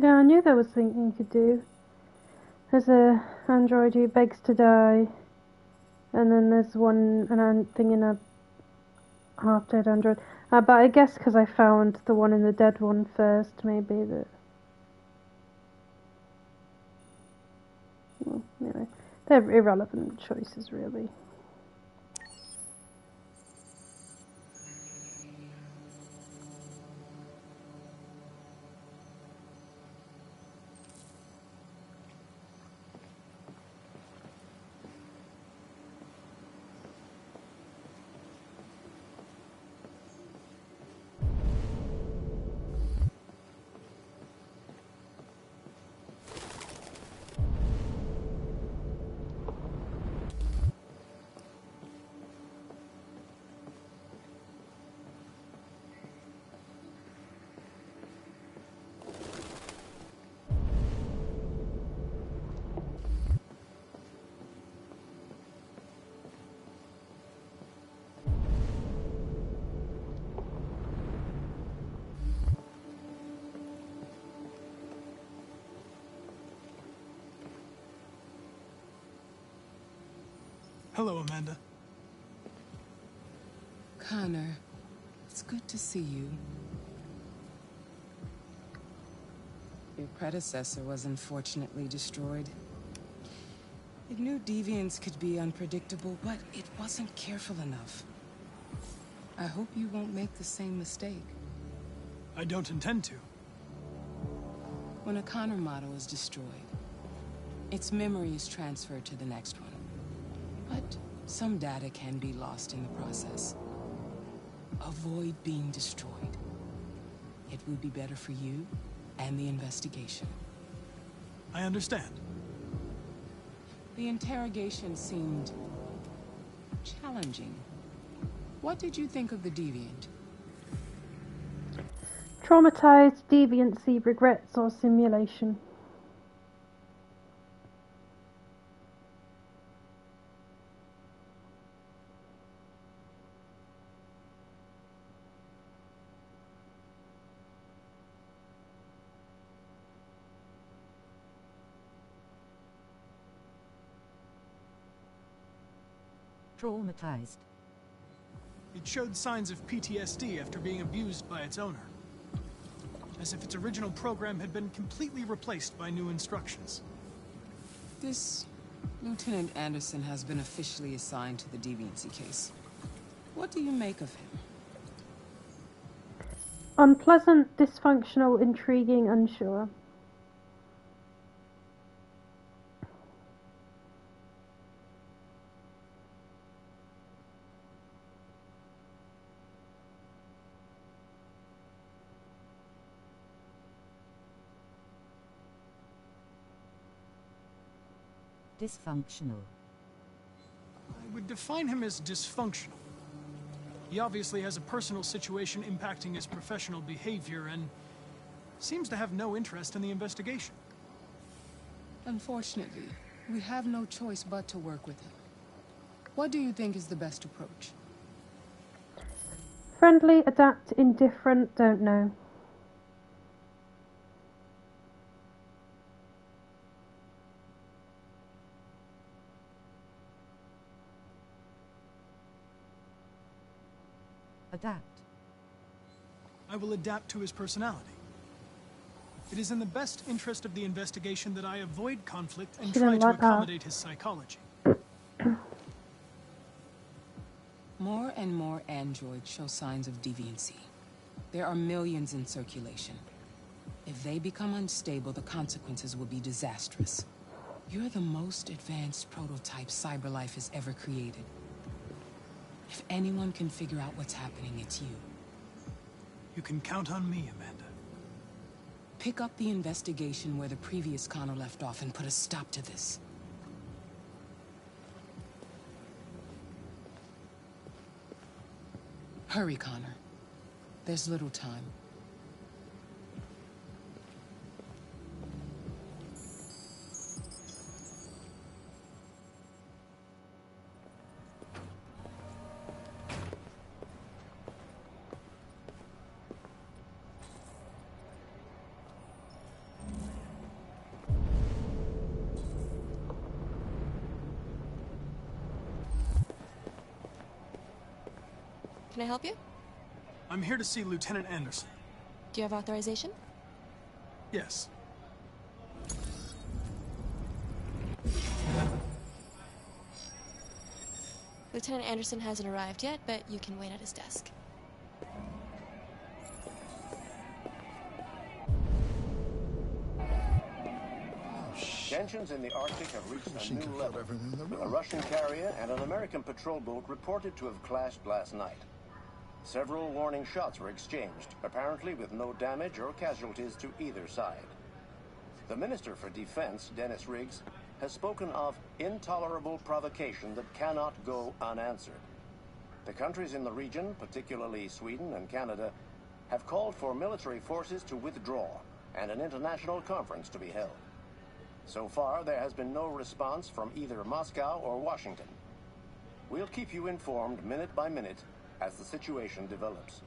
Yeah, I knew there was something you could do. There's a android who begs to die, and then there's an thing in a half-dead android. But I guess because I found the one in the dead one first, maybe that. Well, anyway, they're irrelevant choices, really. Hello, Amanda. Connor, it's good to see you. Your predecessor was unfortunately destroyed. It knew deviants could be unpredictable, but it wasn't careful enough. I hope you won't make the same mistake. I don't intend to. When a Connor model is destroyed, its memory is transferred to the next one. But some data can be lost in the process. Avoid being destroyed. It would be better for you and the investigation. I understand. The interrogation seemed challenging. What did you think of the deviant? Traumatized, deviancy, regrets, or simulation. Traumatized. It showed signs of PTSD after being abused by its owner. As if its original program had been completely replaced by new instructions. This Lieutenant Anderson has been officially assigned to the deviancy case. What do you make of him? Unpleasant, dysfunctional, intriguing, unsure. Dysfunctional. I would define him as dysfunctional. He obviously has a personal situation impacting his professional behavior and seems to have no interest in the investigation. Unfortunately, we have no choice but to work with him. What do you think is the best approach? Friendly, adapt, indifferent, don't know. Adapt. I will adapt to his personality. It is in the best interest of the investigation that I avoid conflict and try to accommodate his psychology. More and more androids show signs of deviancy. There are millions in circulation. If they become unstable, the consequences will be disastrous. You're the most advanced prototype CyberLife has ever created. If anyone can figure out what's happening, it's you. You can count on me, Amanda. Pick up the investigation where the previous Connor left off and put a stop to this. Hurry, Connor. There's little time. Can I help you? I'm here to see Lieutenant Anderson. Do you have authorization? Yes. Lieutenant Anderson hasn't arrived yet, but you can wait at his desk. Tensions in the Arctic have reached a new level. A Russian carrier and an American patrol boat reported to have clashed last night. Several warning shots were exchanged, apparently with no damage or casualties to either side. The Minister for Defense, Dennis Riggs, has spoken of intolerable provocation that cannot go unanswered. The countries in the region, particularly Sweden and Canada, have called for military forces to withdraw and an international conference to be held. So far, there has been no response from either Moscow or Washington. We'll keep you informed minute by minute as the situation develops.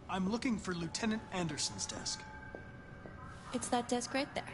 I'm looking for Lieutenant Anderson's desk. It's that desk right there.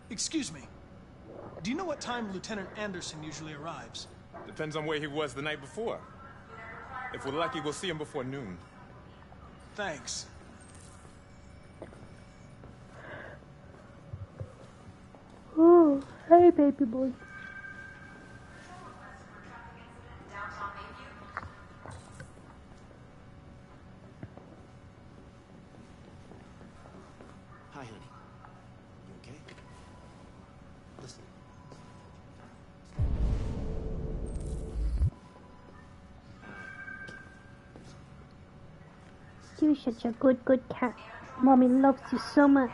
Excuse me. Do you know what time Lieutenant Anderson usually arrives? Depends on where he was the night before. If we're lucky, we'll see him before noon. Thanks. Oh, hey, baby boy. Hi, honey. You okay? Listen. You're such a good cat. Mommy loves you so much.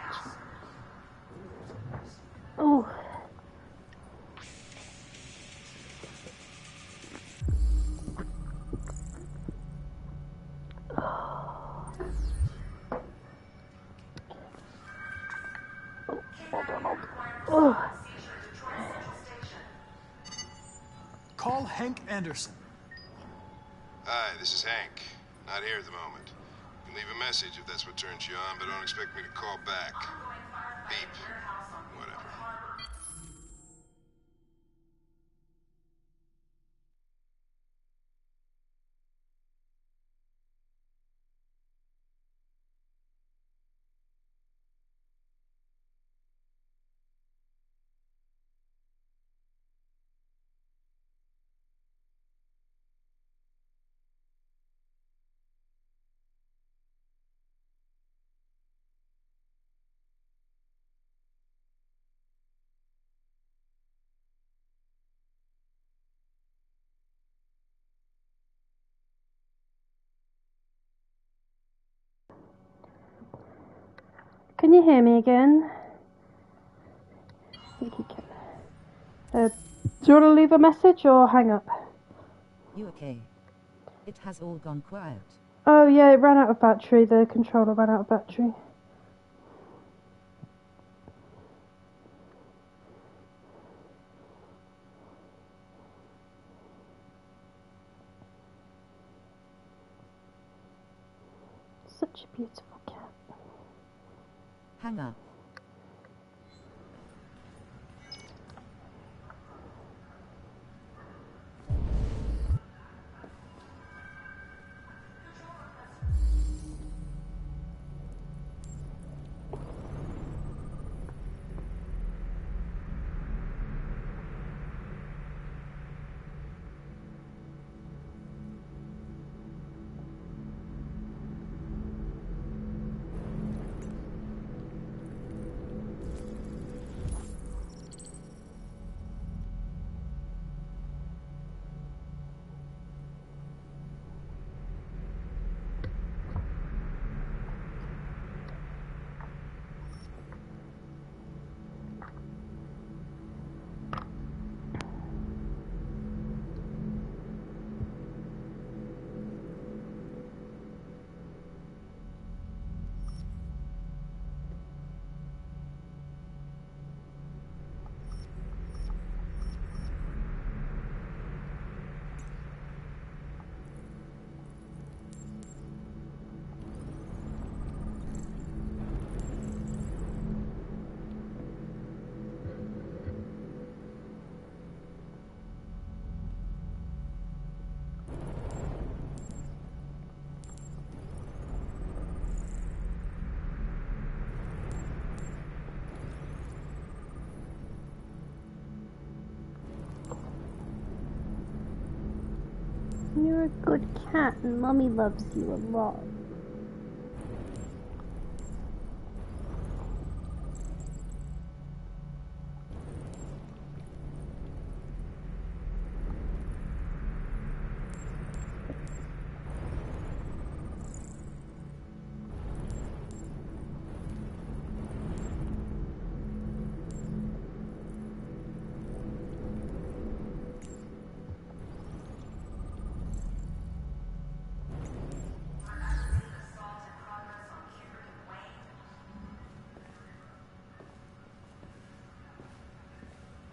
Oh. Oh. Call Hank Anderson. Hi, this is Hank. Not here at the moment. You can leave a message if that's what turns you on, but don't expect me to call back. Beep. Whatever. Can you hear me again? I think you can. Do you want to leave a message or hang up? You okay? It has all gone quiet. Oh yeah, it ran out of battery. The controller ran out of battery. Such a beautiful cat. Hang up. You're a good cat and Mummy loves you a lot.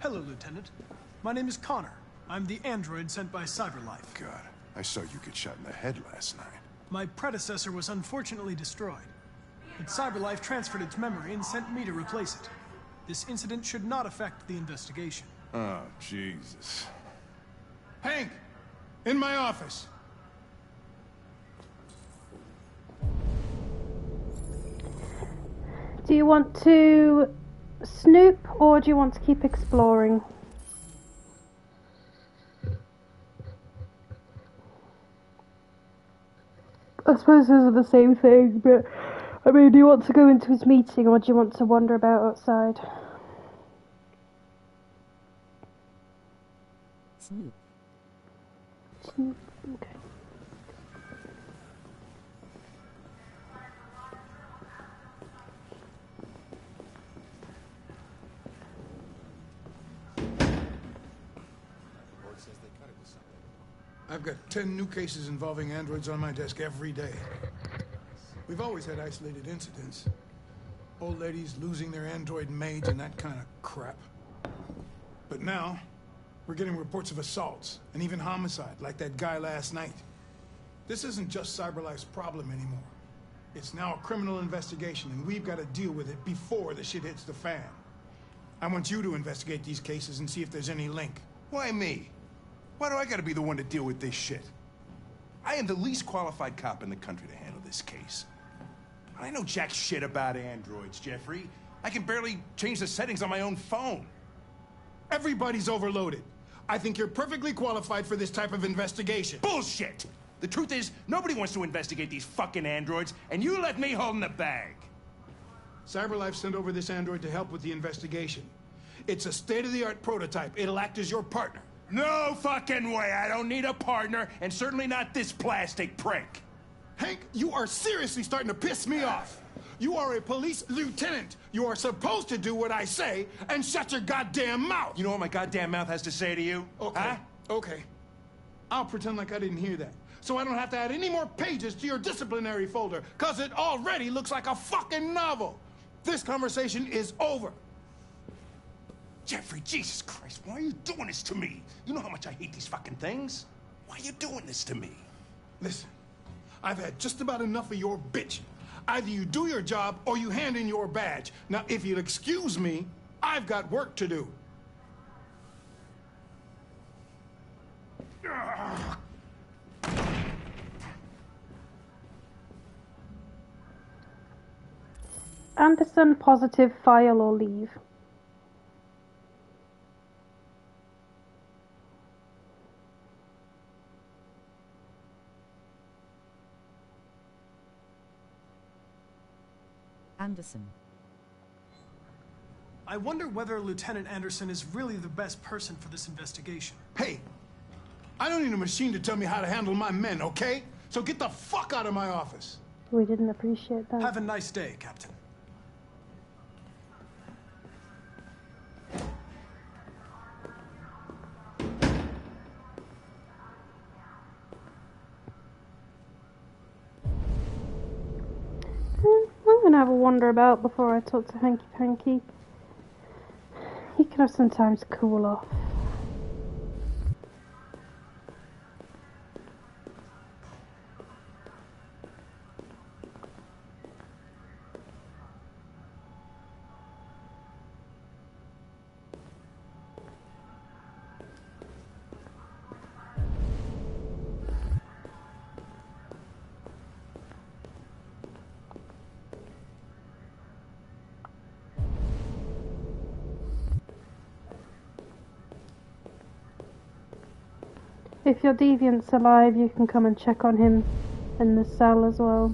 Hello, Lieutenant. My name is Connor. I'm the android sent by CyberLife. God, I saw you get shot in the head last night. My predecessor was unfortunately destroyed, but CyberLife transferred its memory and sent me to replace it. This incident should not affect the investigation. Oh, Jesus. Hank! In my office! Do you want to snoop or do you want to keep exploring? I suppose those are the same thing, but I mean, do you want to go into his meeting or do you want to wander about outside? Snoop. Snoop, okay. I've got 10 new cases involving androids on my desk every day. We've always had isolated incidents. Old ladies losing their android maids and that kind of crap. But now, we're getting reports of assaults and even homicide, like that guy last night. This isn't just CyberLife's problem anymore. It's now a criminal investigation, and we've got to deal with it before the shit hits the fan. I want you to investigate these cases and see if there's any link. Why me? Why do I gotta be the one to deal with this shit? I am the least qualified cop in the country to handle this case. I know jack shit about androids, Jeffrey. I can barely change the settings on my own phone. Everybody's overloaded. I think you're perfectly qualified for this type of investigation. Bullshit! The truth is, nobody wants to investigate these fucking androids, and you let me hold in the bag. CyberLife sent over this android to help with the investigation. It's a state-of-the-art prototype. It'll act as your partner. No fucking way! I don't need a partner, and certainly not this plastic prick. Hank, you are seriously starting to piss me off. You are a police lieutenant. You are supposed to do what I say and shut your goddamn mouth. You know what my goddamn mouth has to say to you? Okay. Huh? Okay. I'll pretend like I didn't hear that. So I don't have to add any more pages to your disciplinary folder, because it already looks like a fucking novel. This conversation is over. Jeffrey, Jesus Christ, why are you doing this to me? You know how much I hate these fucking things. Why are you doing this to me? Listen, I've had just about enough of your bitching. Either you do your job or you hand in your badge. Now, if you'll excuse me, I've got work to do. Anderson, positive, file or leave. Anderson. I wonder whether Lieutenant Anderson is really the best person for this investigation. Hey, I don't need a machine to tell me how to handle my men, okay? So get the fuck out of my office. We didn't appreciate that. Have a nice day, Captain. I'm gonna have a wander about before I talk to Hanky Panky. He can have some time to cool off. If your deviant's alive, you can come and check on him in the cell as well.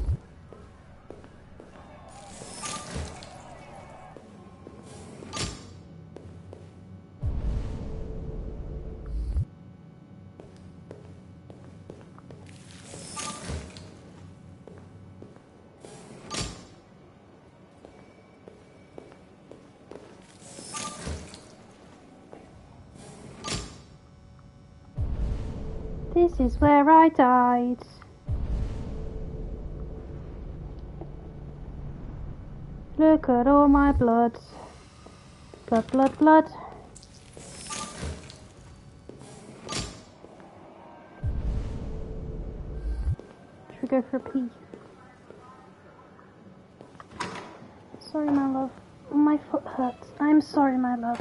This is where I died. Look at all my blood. Blood, blood, blood. Should we go for a pee? Sorry, my love. My foot hurts. I'm sorry, my love.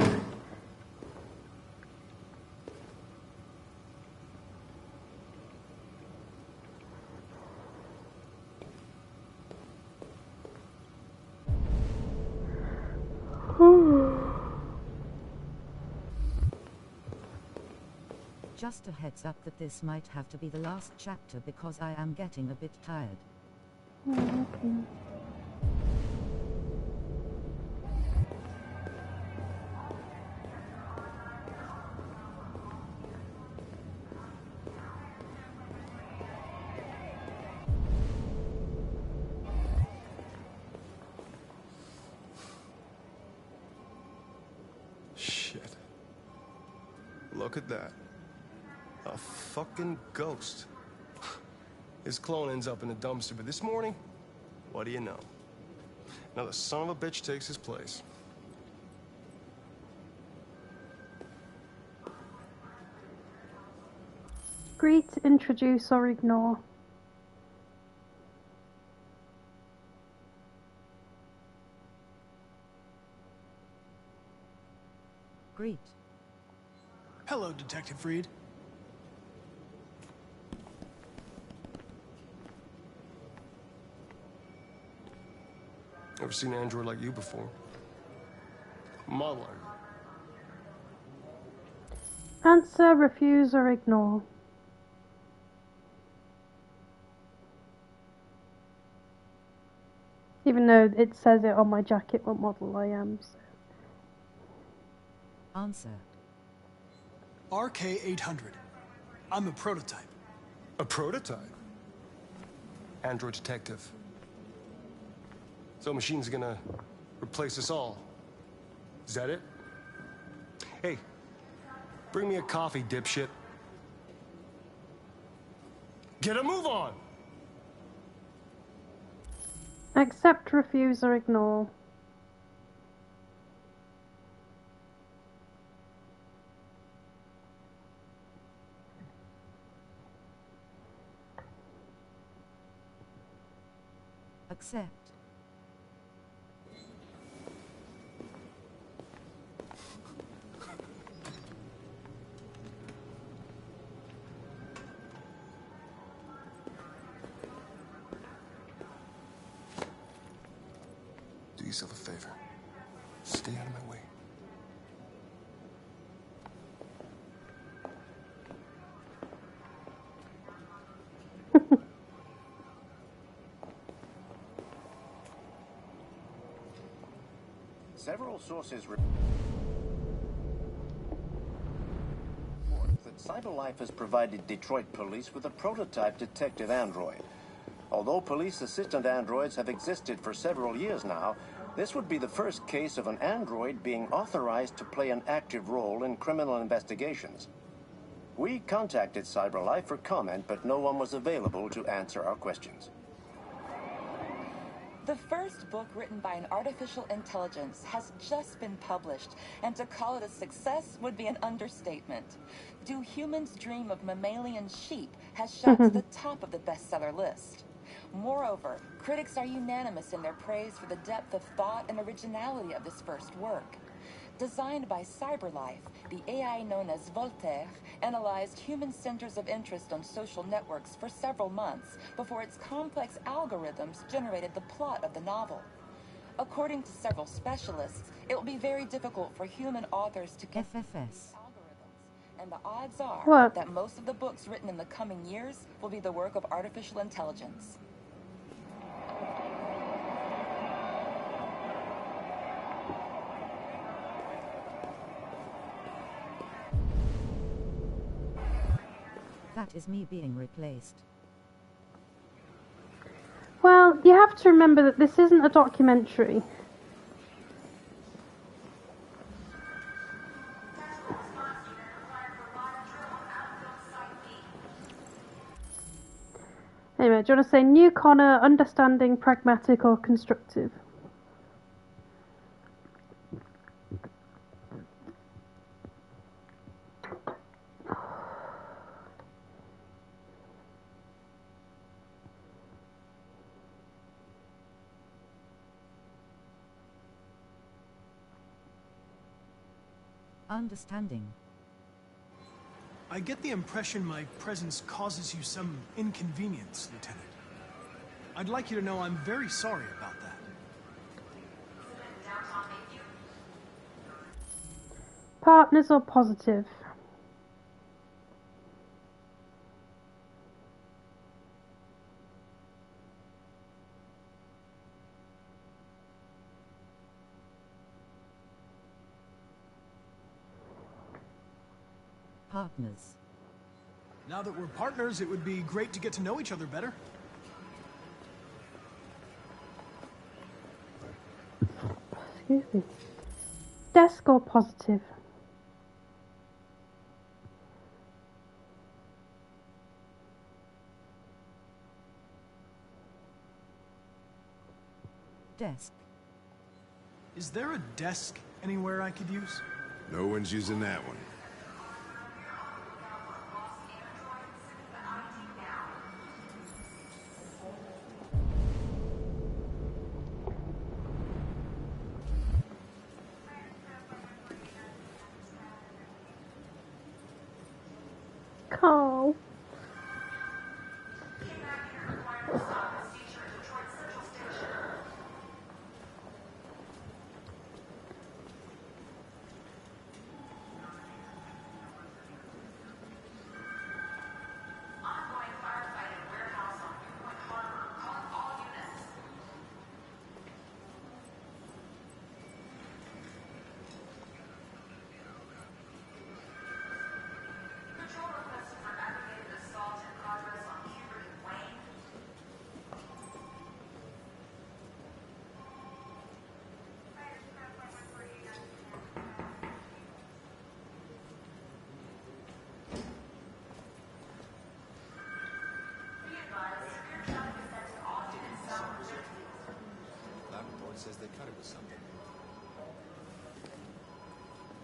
Just a heads up that this might have to be the last chapter because I am getting a bit tired. Okay. Shit. Look at that. A fucking ghost. His clone ends up in a dumpster, but this morning, what do you know? Now the son of a bitch takes his place. Greet, introduce, or ignore. Greet. Hello, Detective Reed. Ever seen an android like you before? Model her. Answer, refuse, or ignore. Even though it says it on my jacket what model I am. So. Answer. RK-800. I'm a prototype. A prototype? Android detective. So machine's gonna replace us all. Is that it? Hey, bring me a coffee, dipshit. Get a move on! Accept, refuse, or ignore. Accept. Do yourself a favor. Stay out of my way. Several sources report that CyberLife has provided Detroit police with a prototype detective android. Although police assistant androids have existed for several years now, this would be the first case of an android being authorized to play an active role in criminal investigations. We contacted CyberLife for comment, but no one was available to answer our questions. The first book written by an artificial intelligence has just been published, and to call it a success would be an understatement. Do Humans Dream of Mammalian Sheep has shot to the top of the bestseller list. Moreover, critics are unanimous in their praise for the depth of thought and originality of this first work. Designed by CyberLife, the AI known as Voltaire analyzed human centers of interest on social networks for several months before its complex algorithms generated the plot of the novel. According to several specialists, it will be very difficult for human authors to FFS. algorithms, and the odds are What? that most of the books written in the coming years will be the work of artificial intelligence. That is me being replaced. Well, you have to remember that this isn't a documentary. Anyway, do you want to say new Connor, understanding, pragmatic, or constructive? Understanding. I get the impression my presence causes you some inconvenience, Lieutenant. I'd like you to know I'm very sorry about that. Partners or positive? Partners. Now that we're partners, it would be great to get to know each other better. Excuse me. Desk or positive? Desk. Is there a desk anywhere I could use? No one's using that one. Carl. Lab report says they cut it with something.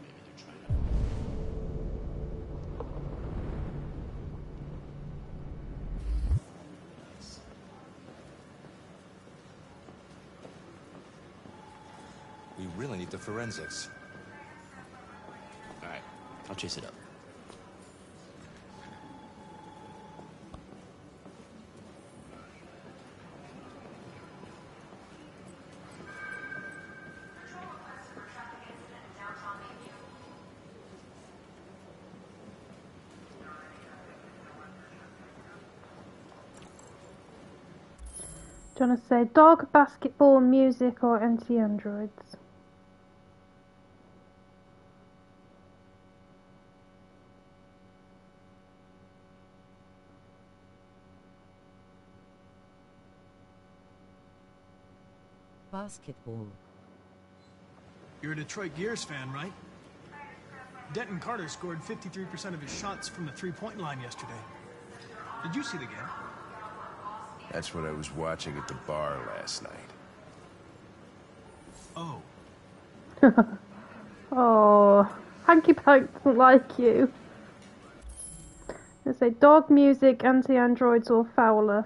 Maybe they're trying to... We really need the forensics. All right, I'll chase it up. Do you want to say dog, basketball, music, or anti-androids? Basketball. You're a Detroit Gears fan, right? Denton Carter scored 53% of his shots from the three-point line yesterday. Did you see the game? That's what I was watching at the bar last night. Oh. Oh, Hanky Pank doesn't like you. Let's say dog, music, anti-androids, or Fowler.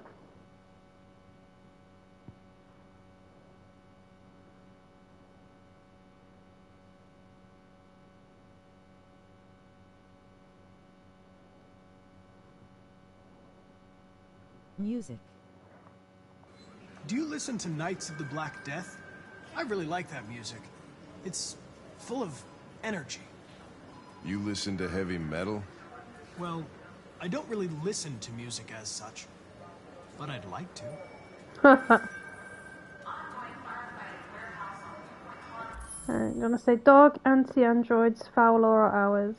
Music. Do you listen to Knights of the Black Death? I really like that music. It's full of energy. You listen to heavy metal? Well, I don't really listen to music as such, but I'd like to. I'm gonna say dog, anti-androids, Fowler, or ours.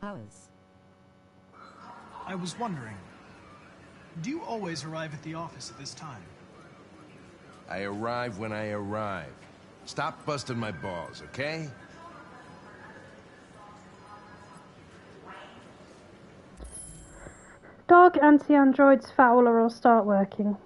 Ours. I was wondering, do you always arrive at the office at this time? I arrive when I arrive. Stop busting my balls, okay? Dog, anti-androids, Fowler, or start working.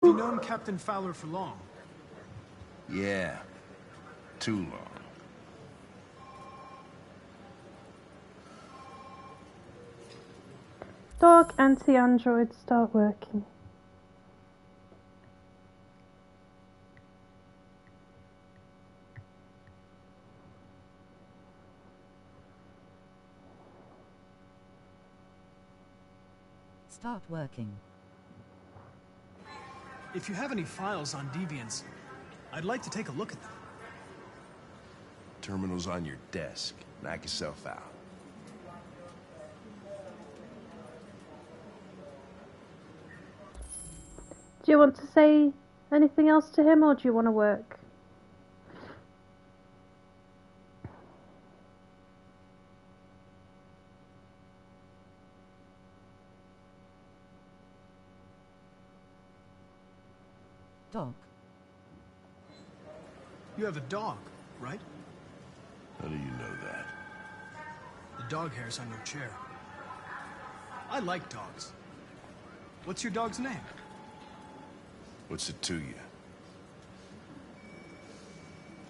Have you known Captain Fowler for long? Yeah. Too long. Dog, anti-androids, start working. Start working. If you have any files on Deviants, I'd like to take a look at them. Terminal's on your desk. Knock yourself out. Do you want to say anything else to him, or do you want to work? Dog. You have a dog, right? How do you know that? The dog hair's on your chair. I like dogs. What's your dog's name? What's it to you?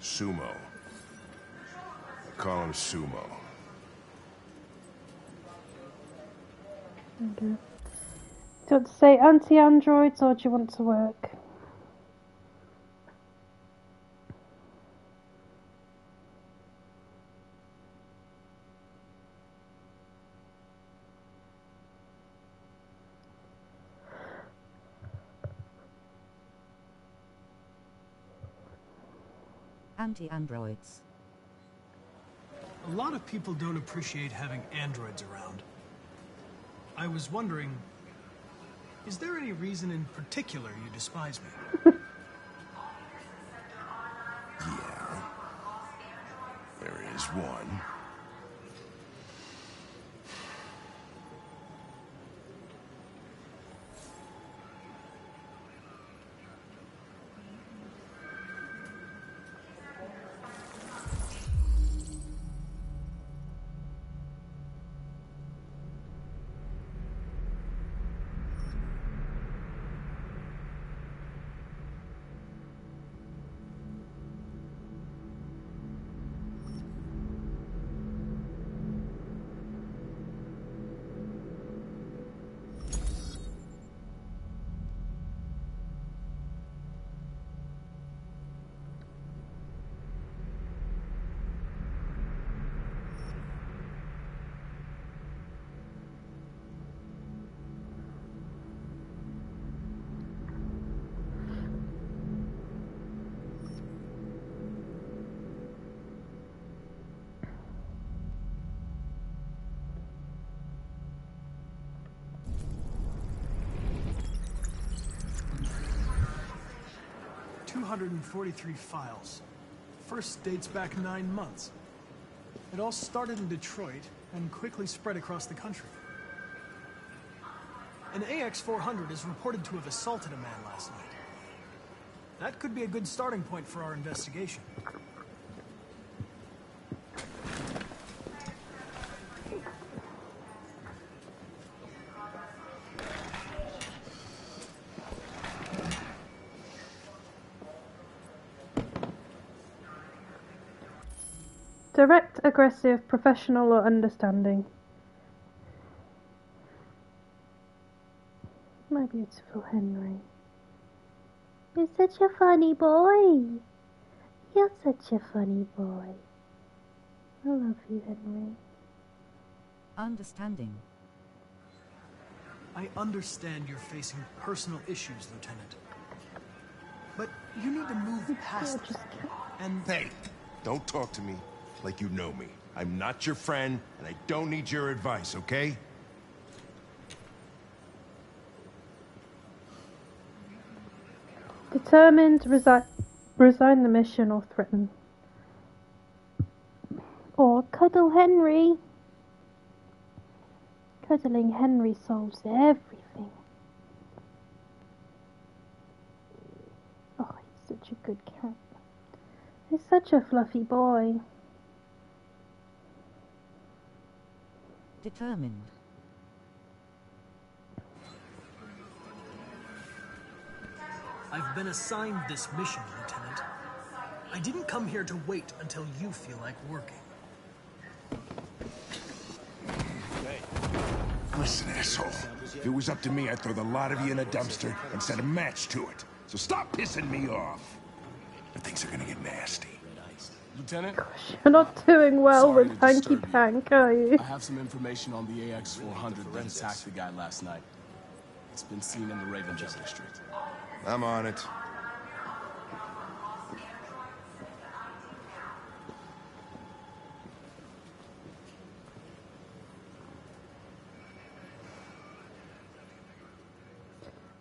Sumo. I call him Sumo. Okay. Do you want to say anti-androids, or do you want to work? Anti-androids. A lot of people don't appreciate having androids around. I was wondering, is there any reason in particular you despise me? Yeah. There's one. $243 files. First dates back 9 months. It all started in Detroit and quickly spread across the country. An AX-400 is reported to have assaulted a man last night. That could be a good starting point for our investigation. Direct, aggressive, professional, or understanding. My beautiful Henry. You're such a funny boy. You're such a funny boy. I love you, Henry. Understanding. I understand you're facing personal issues, Lieutenant. But you need to move past it. And Hey, don't talk to me like you know me. I'm not your friend, and I don't need your advice, okay? Determined, resign the mission or threaten. Or cuddle Henry. Cuddling Henry solves everything. Oh, he's such a good cat. He's such a fluffy boy. Determined. I've been assigned this mission, Lieutenant. I didn't come here to wait until you feel like working. Listen, asshole. If it was up to me, I'd throw the lot of you in a dumpster and set a match to it. So stop pissing me off. Or things are gonna get nasty. Lieutenant? You're not doing well Sorry with to Hanky disturb you. Pank, are you? I have some information on the AX-400 that attacked the guy last night. It's been seen in the Ravensville district. I'm on it.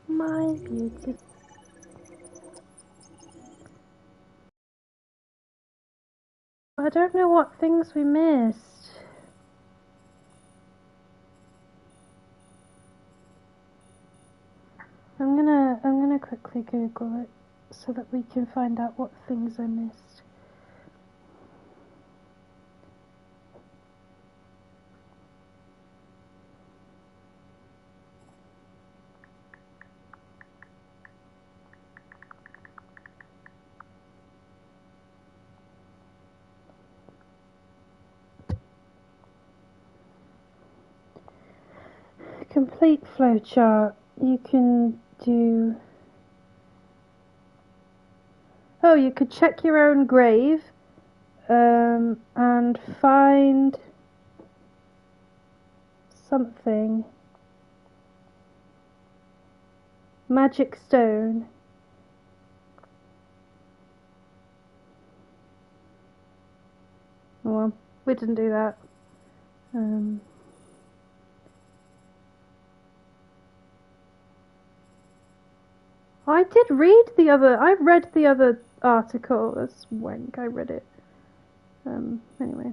My beautiful. I don't know what things we missed. I'm gonna quickly Google it so that we can find out what things I missed. Complete flowchart. You can do. Oh, you could check your own grave and find something. Magic stone. Well, we didn't do that. I did read the other. I read the other article. That's wank. I read it. Anyway.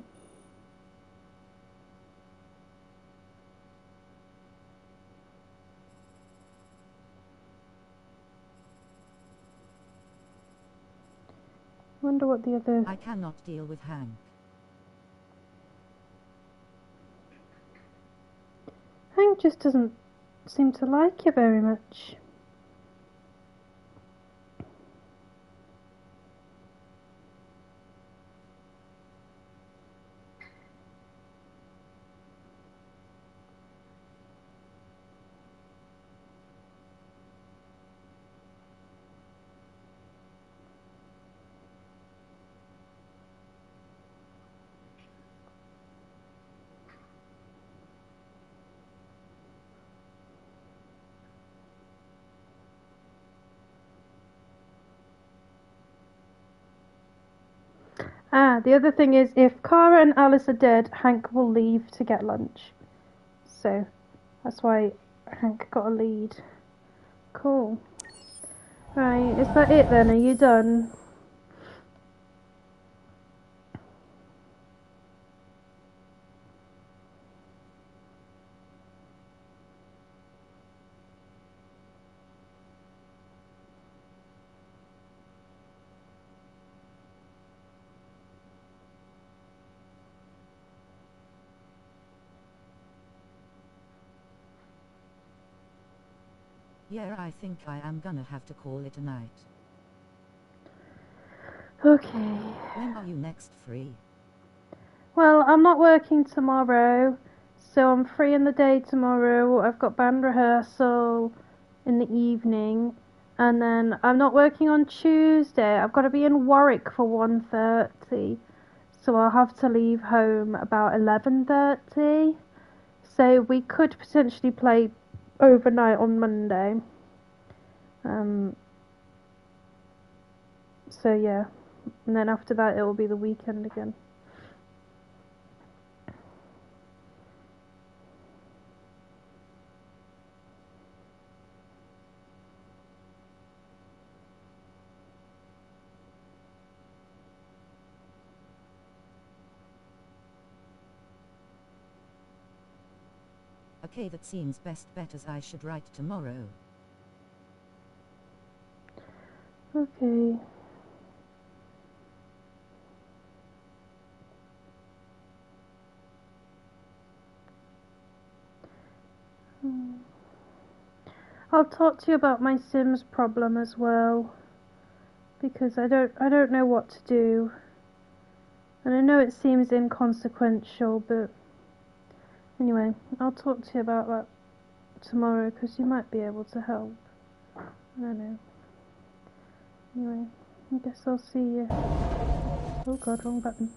Wonder what the other... I cannot deal with Hank. Hank just doesn't seem to like you very much. The other thing is, if Kara and Alice are dead, Hank will leave to get lunch. So, that's why Hank got a lead. Cool. Right, is that it then? Are you done? Yeah, I think I am gonna have to call it a night. Okay. When are you next free? Well, I'm not working tomorrow, so I'm free in the day tomorrow. I've got band rehearsal in the evening, and then I'm not working on Tuesday. I've got to be in Warwick for 1:30, so I'll have to leave home about 11:30. So we could potentially play overnight on Monday. So yeah, and then after that it will be the weekend again. Okay, that seems best bet, as I should write tomorrow. Okay. I'll talk to you about my Sims problem as well, because I don't know what to do. And I know it seems inconsequential, but anyway, I'll talk to you about that tomorrow, because you might be able to help. I don't know. Anyway, I guess I'll see you. Oh god, wrong button.